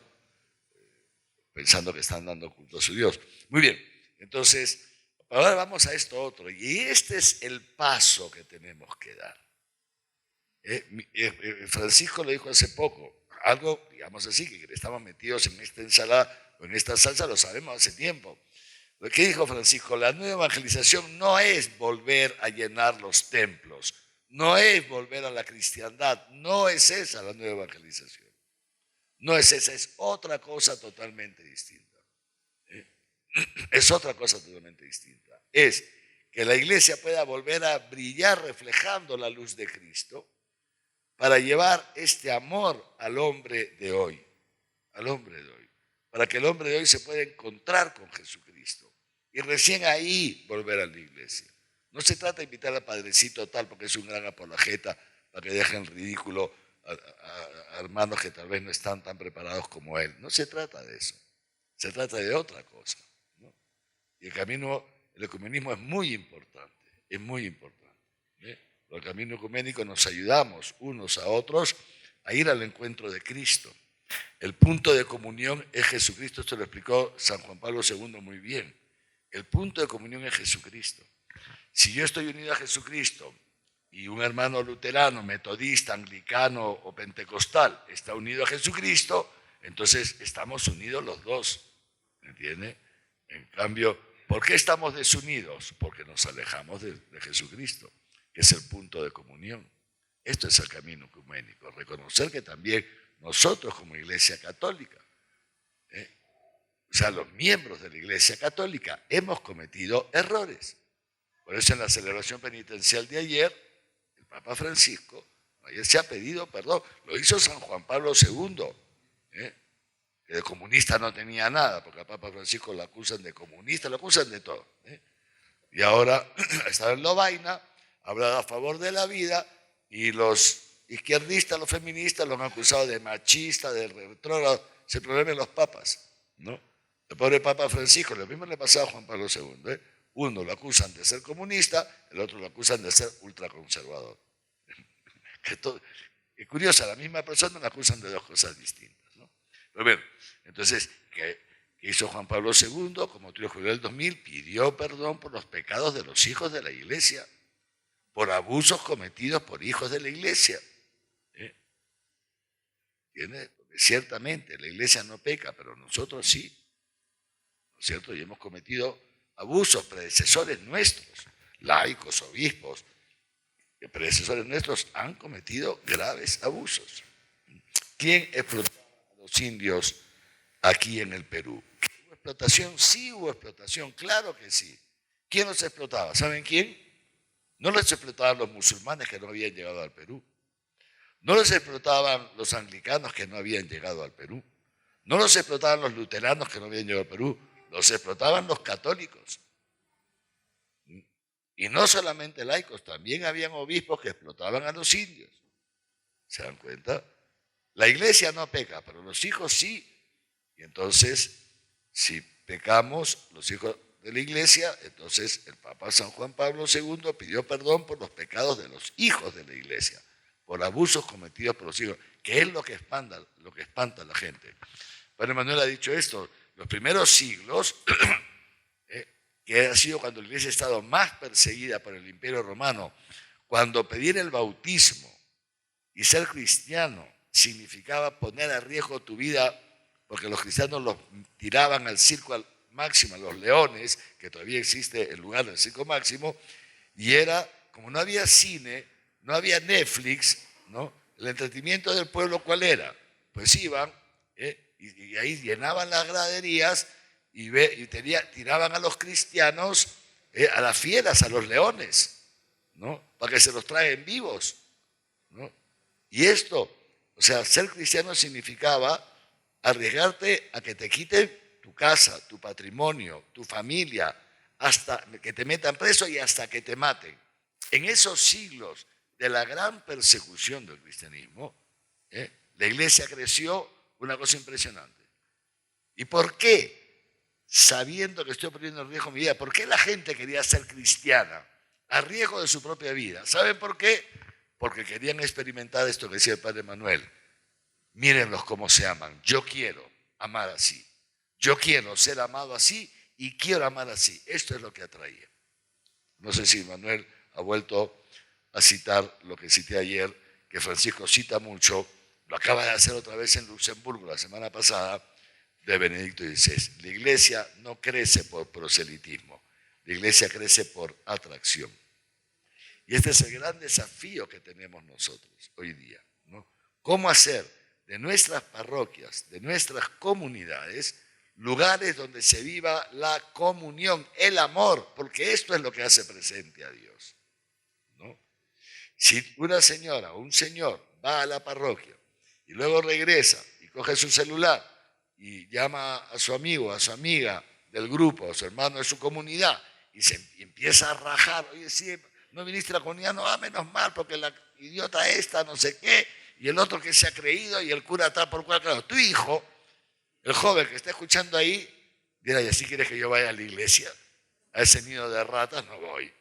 pensando que están dando culto a su Dios. Muy bien, entonces, ahora vamos a esto otro. Y este es el paso que tenemos que dar. Francisco lo dijo hace poco, algo, digamos así, que estamos metidos en esta ensalada o en esta salsa, lo sabemos hace tiempo. Lo que dijo Francisco, la nueva evangelización no es volver a llenar los templos, no es volver a la cristiandad, no es esa la nueva evangelización. No es esa, es otra cosa totalmente distinta. Es otra cosa totalmente distinta. Es que la iglesia pueda volver a brillar reflejando la luz de Cristo para llevar este amor al hombre de hoy, para que el hombre de hoy se pueda encontrar con Jesucristo y recién ahí volver a la iglesia. No se trata de invitar al padrecito tal porque es un gran apologeta para que dejen ridículo a hermanos que tal vez no están tan preparados como él. No se trata de eso, se trata de otra cosa, ¿no? Y el ecumenismo es muy importante, Por el camino ecuménico nos ayudamos unos a otros a ir al encuentro de Cristo. El punto de comunión es Jesucristo, esto lo explicó San Juan Pablo II muy bien. El punto de comunión es Jesucristo. Si yo estoy unido a Jesucristo y un hermano luterano, metodista, anglicano o pentecostal está unido a Jesucristo, entonces estamos unidos los dos, ¿entiende? En cambio, ¿por qué estamos desunidos? Porque nos alejamos de Jesucristo, que es el punto de comunión. Esto es el camino ecuménico, reconocer que también nosotros como Iglesia Católica, o sea, los miembros de la Iglesia Católica, hemos cometido errores. Por eso en la celebración penitencial de ayer, el Papa Francisco, ayer se ha pedido perdón. Lo hizo San Juan Pablo II, que de comunista no tenía nada, porque al Papa Francisco lo acusan de comunista, lo acusan de todo. Y ahora está en Lovaina, habla a favor de la vida, y los izquierdistas, los feministas, lo han acusado de machista, de retrógrado. Es el problema de los papas, ¿no? El pobre Papa Francisco, lo mismo le pasaba a Juan Pablo II. Uno lo acusan de ser comunista, el otro lo acusan de ser ultraconservador. Es curioso, a la misma persona la acusan de dos cosas distintas, ¿no? Pero bien, entonces, ¿qué hizo Juan Pablo II? Como Trío Julián del 2000, pidió perdón por los pecados de los hijos de la Iglesia, por abusos cometidos por hijos de la Iglesia. ¿Entiendes? Porque ciertamente la Iglesia no peca, pero nosotros sí, ¿no es cierto? Y hemos cometido abusos, predecesores nuestros, laicos, obispos, predecesores nuestros han cometido graves abusos. ¿Quién explotaba a los indios aquí en el Perú? ¿Hubo explotación? Sí hubo explotación, claro que sí. ¿Quién los explotaba? ¿Saben quién? No los explotaban los musulmanes que no habían llegado al Perú. No los explotaban los anglicanos que no habían llegado al Perú. No los explotaban los luteranos que no habían llegado al Perú. Los explotaban los católicos. Y no solamente laicos, también habían obispos que explotaban a los indios. ¿Se dan cuenta? La iglesia no peca, pero los hijos sí. Y entonces, si pecamos, los hijos de la iglesia, entonces el Papa San Juan Pablo II pidió perdón por los pecados de los hijos de la iglesia, por abusos cometidos por los hijos, que es lo que espanta a la gente. Padre Manuel ha dicho esto, los primeros siglos, que ha sido cuando la iglesia ha estado más perseguida por el Imperio Romano, cuando pedir el bautismo y ser cristiano significaba poner a riesgo tu vida, porque los cristianos los tiraban al circo máximo, a los leones, que todavía existe el lugar del circo máximo, y era, como no había cine, no había Netflix, ¿no? El entretenimiento del pueblo, ¿cuál era? Pues iban, y ahí llenaban las graderías y tiraban a los cristianos a las fieras, a los leones, ¿no? Para que se los traigan vivos, ¿no? Y esto, o sea, ser cristiano significaba arriesgarte a que te quiten tu casa, tu patrimonio, tu familia, hasta que te metan preso y hasta que te maten. En esos siglos de la gran persecución del cristianismo, la iglesia creció una cosa impresionante. ¿Y por qué? Sabiendo que estoy poniendo en riesgo mi vida, ¿por qué la gente quería ser cristiana a riesgo de su propia vida? ¿Saben por qué? Porque querían experimentar esto que decía el Padre Manuel. Mírenlos cómo se aman. Yo quiero amar así. Yo quiero ser amado así y quiero amar así. Esto es lo que atraía. No sé si Manuel ha vuelto a citar lo que cité ayer, que Francisco cita mucho, lo acaba de hacer otra vez en Luxemburgo la semana pasada, de Benedicto XVI. La iglesia no crece por proselitismo, la iglesia crece por atracción. Y este es el gran desafío que tenemos nosotros hoy día, ¿no? ¿Cómo hacer de nuestras parroquias, de nuestras comunidades, lugares donde se viva la comunión, el amor? Porque esto es lo que hace presente a Dios, ¿no? Si una señora o un señor va a la parroquia y luego regresa y coge su celular y llama a su amigo, a su amiga del grupo, a su hermano de su comunidad, y empieza a rajar, oye, sí, no viniste a la comunidad, no, menos mal, porque la idiota esta, no sé qué, y el otro que se ha creído, y el cura está por cual, claro, tu hijo, el joven que está escuchando ahí, dirá, ¿y así quieres que yo vaya a la iglesia? A ese nido de ratas no voy.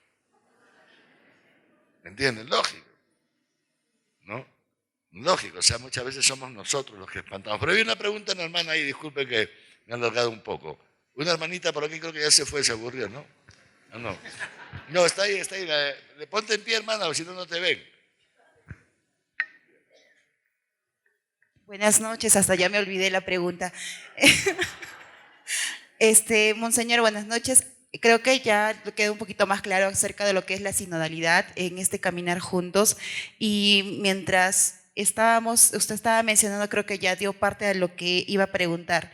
¿Me entienden? Lógico, ¿no? Lógico, o sea, muchas veces somos nosotros los que espantamos. Pero hay una pregunta, una hermana ahí, disculpe que me he alargado un poco. Una hermanita por aquí creo que ya se fue, se aburrió, ¿no? No, está ahí, le ponte en pie, hermana, o si no, no te ven. Buenas noches, hasta ya me olvidé la pregunta. Monseñor, buenas noches. Creo que ya quedó un poquito más claro acerca de lo que es la sinodalidad en este caminar juntos. Y mientras usted estaba mencionando, creo que ya dio parte de lo que iba a preguntar.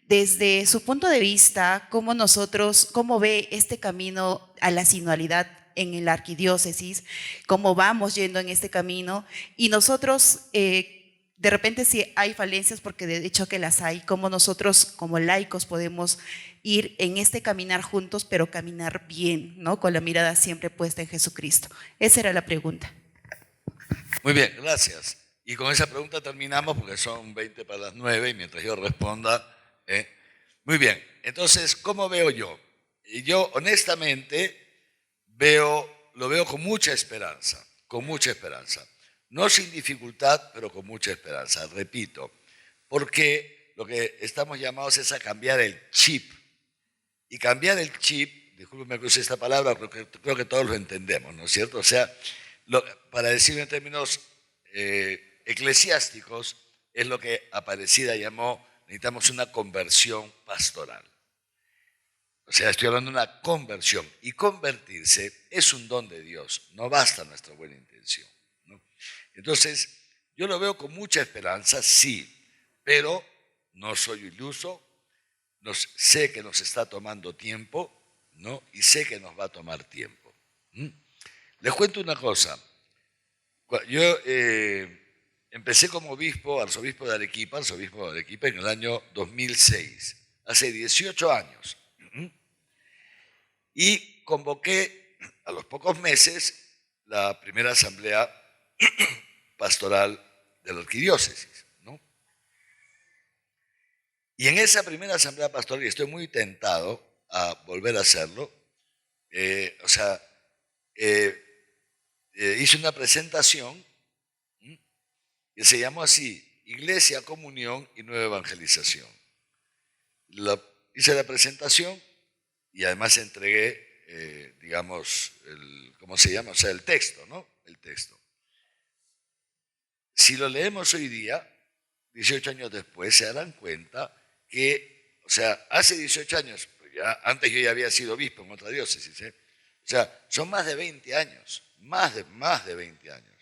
Desde su punto de vista, ¿cómo ve este camino a la sinodalidad en la arquidiócesis? ¿Cómo vamos yendo en este camino? Y nosotros, de repente si hay falencias, porque de hecho que las hay, ¿cómo nosotros como laicos podemos ir en este caminar juntos, pero caminar bien, ¿no? Con la mirada siempre puesta en Jesucristo? Esa era la pregunta. Muy bien, gracias. Y con esa pregunta terminamos porque son 20 para las 9 y mientras yo responda. Muy bien, entonces, ¿cómo veo yo? Y yo honestamente lo veo con mucha esperanza, No sin dificultad, pero con mucha esperanza, repito, porque lo que estamos llamados es a cambiar el chip. Y cambiar el chip, discúlpeme que use esta palabra, porque creo que todos lo entendemos, ¿no es cierto? O sea, para decirlo en términos eclesiásticos, es lo que Aparecida llamó, necesitamos una conversión pastoral. O sea, estoy hablando de una conversión. Y convertirse es un don de Dios. No basta nuestra buena intención, ¿no? Entonces, yo lo veo con mucha esperanza, sí, pero no soy iluso. Sé que nos está tomando tiempo, ¿no? Y sé que nos va a tomar tiempo. Les cuento una cosa. Yo empecé como arzobispo de Arequipa en el año 2006, hace 18 años. Y convoqué a los pocos meses la primera asamblea pastoral de la arquidiócesis, ¿no? Y en esa primera asamblea pastoral, y estoy muy tentado a volver a hacerlo, hice una presentación que se llamó así: Iglesia, Comunión y Nueva Evangelización. Hice la presentación y además entregué, ¿cómo se llama? O sea, el texto, ¿no? El texto. Si lo leemos hoy día, 18 años después, se darán cuenta que, o sea, hace 18 años, antes yo ya había sido obispo en otra diócesis, ¿eh? O sea, son más de 20 años, más de 20 años,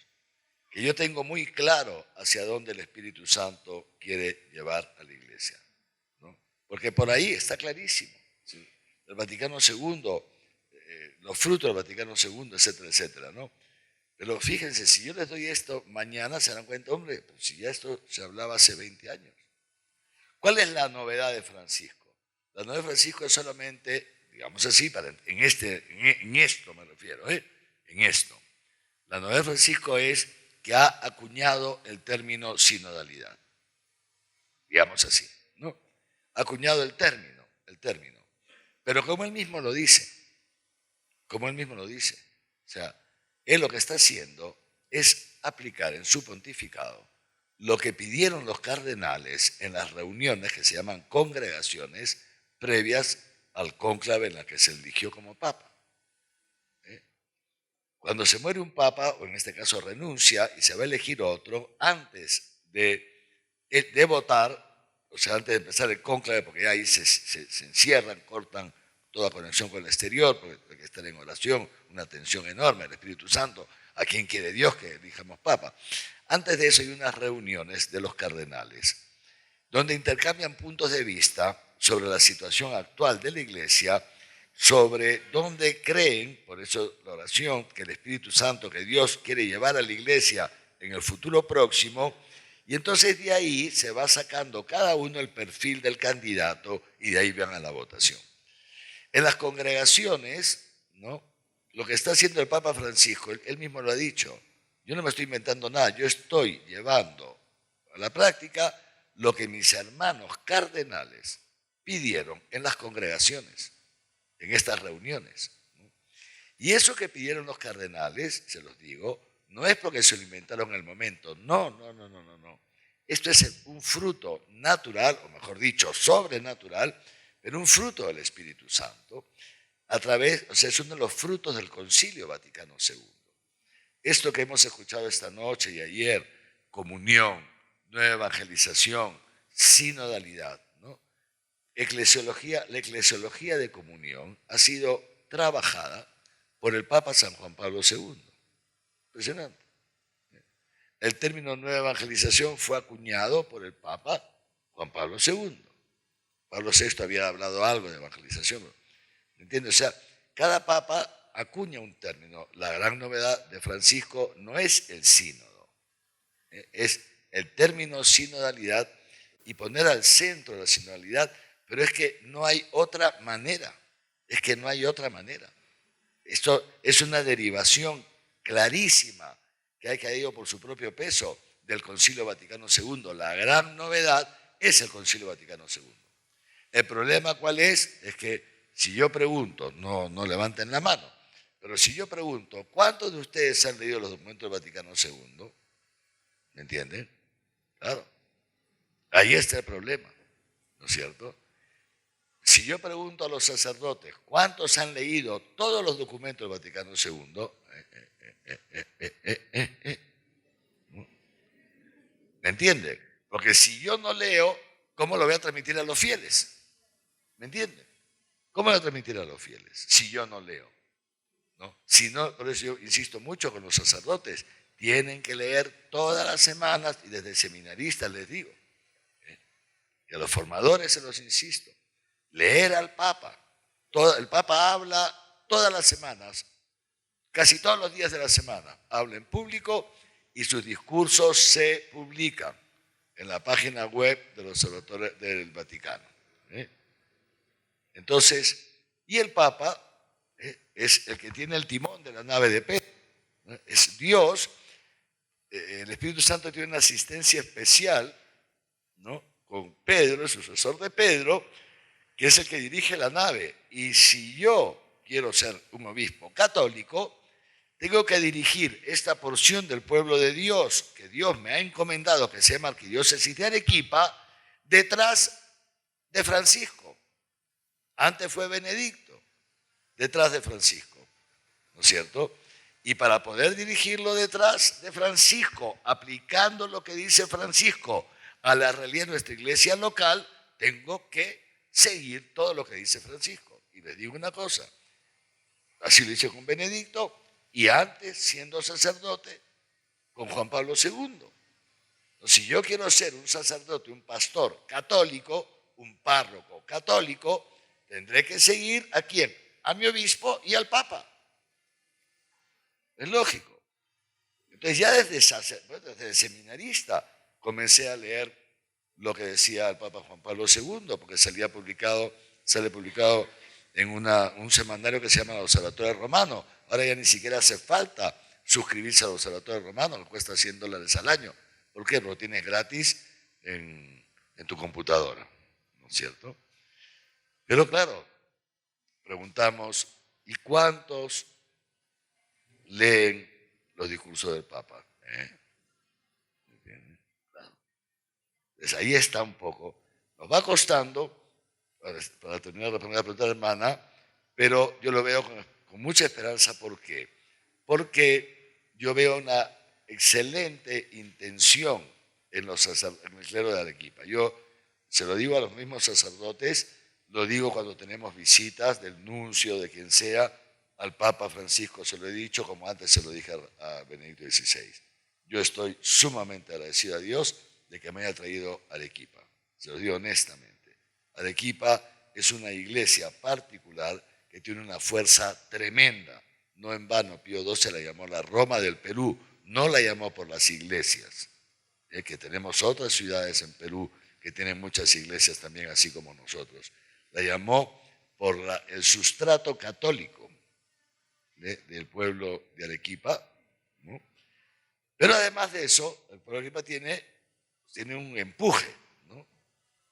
que yo tengo muy claro hacia dónde el Espíritu Santo quiere llevar a la iglesia, ¿no? Porque por ahí está clarísimo, ¿sí? El Vaticano II, los frutos del Vaticano II, etcétera, etcétera, ¿no? Pero fíjense, si yo les doy esto mañana, se dan cuenta, hombre, pues si ya esto se hablaba hace 20 años. ¿Cuál es la novedad de Francisco? La novedad de Francisco es solamente, digamos así, en esto me refiero, en esto. La novedad de Francisco es que ha acuñado el término sinodalidad, digamos así, ¿no? Ha acuñado el término. Pero como él mismo lo dice, o sea, él lo que está haciendo es aplicar en su pontificado lo que pidieron los cardenales en las reuniones que se llaman congregaciones previas al cónclave en la que se eligió como papa. Cuando se muere un papa, o en este caso renuncia, y se va a elegir otro, antes de votar, o sea, antes de empezar el cónclave, porque ya ahí se encierran, cortan toda conexión con el exterior, porque hay que estar en oración, una tensión enorme, el Espíritu Santo, a quien quiere Dios que elijamos papa. Antes de eso hay unas reuniones de los cardenales, donde intercambian puntos de vista sobre la situación actual de la Iglesia, sobre dónde creen, por eso la oración, que el Espíritu Santo, que Dios quiere llevar a la Iglesia en el futuro próximo, y entonces de ahí se va sacando cada uno el perfil del candidato y de ahí van a la votación. En las congregaciones, ¿no? Lo que está haciendo el Papa Francisco, él mismo lo ha dicho, yo no me estoy inventando nada, yo estoy llevando a la práctica lo que mis hermanos cardenales pidieron en las congregaciones, en estas reuniones, ¿no? Y eso que pidieron los cardenales, se los digo, no es porque se lo inventaron en el momento, no. Esto es un fruto natural, o mejor dicho, sobrenatural, pero un fruto del Espíritu Santo, es uno de los frutos del Concilio Vaticano II. Esto que hemos escuchado esta noche y ayer, comunión, nueva evangelización, sinodalidad, ¿no? La eclesiología de comunión ha sido trabajada por el Papa San Juan Pablo II. Impresionante. El término nueva evangelización fue acuñado por el Papa Juan Pablo II. Pablo VI había hablado algo de evangelización. ¿Me entiendes? O sea, cada papa acuña un término. La gran novedad de Francisco no es el sínodo, es el término sinodalidad y poner al centro de la sinodalidad, pero es que no hay otra manera. Esto es una derivación clarísima que ha caído por su propio peso del Concilio Vaticano II. La gran novedad es el Concilio Vaticano II. El problema ¿cuál es? Es que si yo pregunto, no levanten la mano, pero si yo pregunto, ¿cuántos de ustedes han leído los documentos del Vaticano II? ¿Me entienden? Claro. Ahí está el problema, ¿no es cierto? Si yo pregunto a los sacerdotes, ¿cuántos han leído todos los documentos del Vaticano II? ¿Me entienden? Porque si yo no leo, ¿cómo lo voy a transmitir a los fieles? ¿Me entienden? ¿Cómo lo transmitiré a los fieles si yo no leo? ¿No? Si no, por eso yo insisto mucho con los sacerdotes, tienen que leer todas las semanas, y desde seminaristas les digo, y a los formadores se los insisto, leer al Papa. El Papa habla todas las semanas, casi todos los días de la semana, habla en público y sus discursos se publican en la página web de los observatorios del Vaticano. Entonces, y el Papa es el que tiene el timón de la nave de Pedro. Es Dios. El Espíritu Santo tiene una asistencia especial, ¿no?, con Pedro, el sucesor de Pedro, que es el que dirige la nave. Y si yo quiero ser un obispo católico, tengo que dirigir esta porción del pueblo de Dios que Dios me ha encomendado, que se llama Arquidiócesis de Arequipa, detrás de Francisco. Antes fue Benedicto, detrás de Francisco, ¿no es cierto? Y para poder dirigirlo detrás de Francisco, aplicando lo que dice Francisco a la realidad de nuestra iglesia local, tengo que seguir todo lo que dice Francisco. Y les digo una cosa, así lo hice con Benedicto, y antes, siendo sacerdote, con Juan Pablo II. Si yo quiero ser un sacerdote, un pastor católico, un párroco católico, tendré que seguir ¿a quién? A mi obispo y al Papa. Es lógico. Entonces ya desde seminarista comencé a leer lo que decía el Papa Juan Pablo II, porque sale publicado en un semanario que se llama el Observatorio Romano. Ahora ya ni siquiera hace falta suscribirse al Observatorio Romano, que cuesta $100 al año. ¿Por qué? Porque lo tienes gratis en tu computadora, ¿no es cierto? Pero claro, preguntamos, ¿y cuántos leen los discursos del Papa? Pues ahí está un poco. Nos va costando, para terminar la primera pregunta, hermana, pero yo lo veo con mucha esperanza. ¿Por qué? Porque yo veo una excelente intención en el clero de Arequipa. Yo se lo digo a los mismos sacerdotes, lo digo cuando tenemos visitas del nuncio, de quien sea, al Papa Francisco se lo he dicho, como antes se lo dije a Benedicto XVI. Yo estoy sumamente agradecido a Dios de que me haya traído a Arequipa. Se lo digo honestamente. Arequipa es una iglesia particular que tiene una fuerza tremenda. No en vano Pío XII la llamó la Roma del Perú, no la llamó por las iglesias. Que tenemos otras ciudades en Perú que tienen muchas iglesias también, así como nosotros. La llamó por el sustrato católico del pueblo de Arequipa, ¿no? Pero además de eso, el pueblo de Arequipa tiene un empuje, ¿no?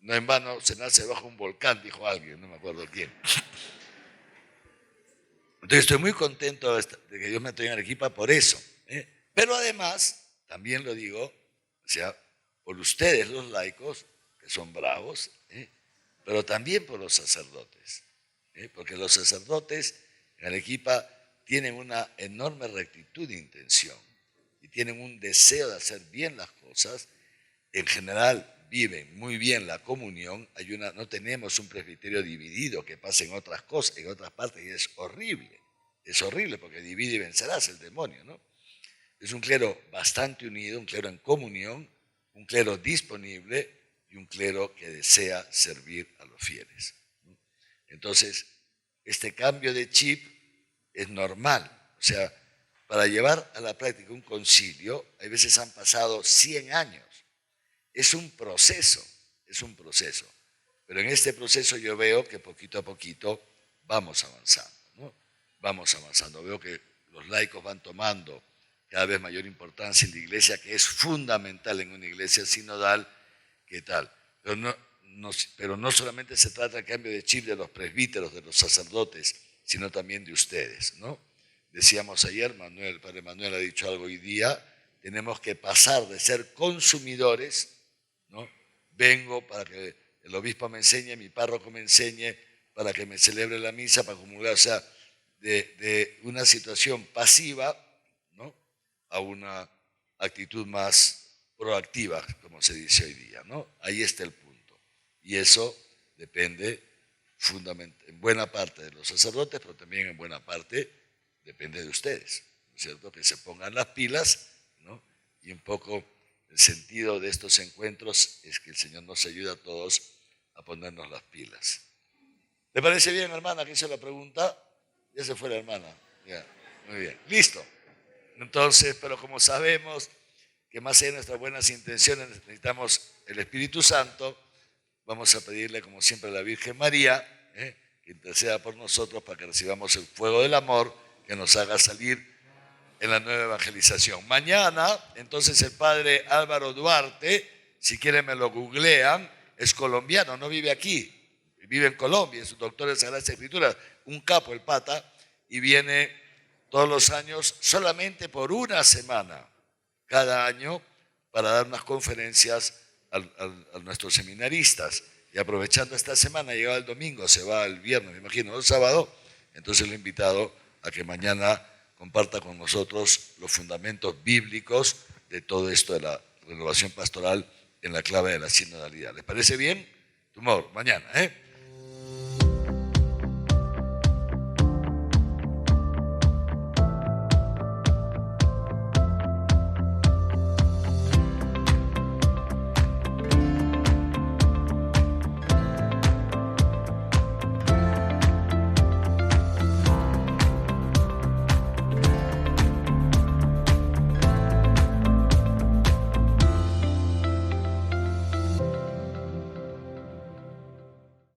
No en vano se nace bajo un volcán, dijo alguien, no me acuerdo quién. Entonces estoy muy contento de que Dios me traiga en Arequipa por eso. Pero además, también lo digo, o sea, por ustedes los laicos, que son bravos, pero también por los sacerdotes. Porque los sacerdotes en Arequipa tienen una enorme rectitud de intención y tienen un deseo de hacer bien las cosas. En general viven muy bien la comunión. No tenemos un presbiterio dividido que pasa en otras cosas, en otras partes, y es horrible. Es horrible porque divide y vencerás el demonio, ¿no? Es un clero bastante unido, un clero en comunión, un clero disponible y un clero que desea servir a los fieles, ¿no? Entonces, este cambio de chip es normal. O sea, para llevar a la práctica un concilio, a veces han pasado 100 años. Es un proceso. Pero en este proceso yo veo que poquito a poquito vamos avanzando, ¿no? Vamos avanzando. Veo que los laicos van tomando cada vez mayor importancia en la iglesia, que es fundamental en una iglesia sinodal. ¿Qué tal? Pero no solamente se trata del cambio de chip de los presbíteros, de los sacerdotes, sino también de ustedes, ¿no? Decíamos ayer, el padre Manuel ha dicho algo hoy día, tenemos que pasar de ser consumidores, ¿no? Vengo para que el obispo me enseñe, mi párroco me enseñe, para que me celebre la misa, para comulgar, o sea, de una situación pasiva, ¿no?, a una actitud más proactiva, como se dice hoy día, ¿no? Ahí está el punto. Y eso depende en buena parte de los sacerdotes, pero también en buena parte depende de ustedes, ¿no es cierto? Que se pongan las pilas, ¿no? Y un poco el sentido de estos encuentros es que el Señor nos ayuda a todos a ponernos las pilas. ¿Le parece bien, hermana, que hizo la pregunta? Ya se fue la hermana. Ya, muy bien. Listo. Entonces, pero como sabemos que más allá de nuestras buenas intenciones necesitamos el Espíritu Santo, vamos a pedirle, como siempre, a la Virgen María, que interceda por nosotros para que recibamos el fuego del amor que nos haga salir en la nueva evangelización. Mañana, entonces, el padre Álvaro Duarte, si quieren me lo googlean, es colombiano, no vive aquí, vive en Colombia, es un doctor en Sagradas Escrituras, un capo el pata, y viene todos los años solamente por una semana, cada año, para dar unas conferencias a nuestros seminaristas. Y aprovechando esta semana, llegaba el domingo, se va el viernes, me imagino, el sábado, entonces lo he invitado a que mañana comparta con nosotros los fundamentos bíblicos de todo esto de la renovación pastoral en la clave de la sinodalidad. ¿Les parece bien? Tumor, mañana,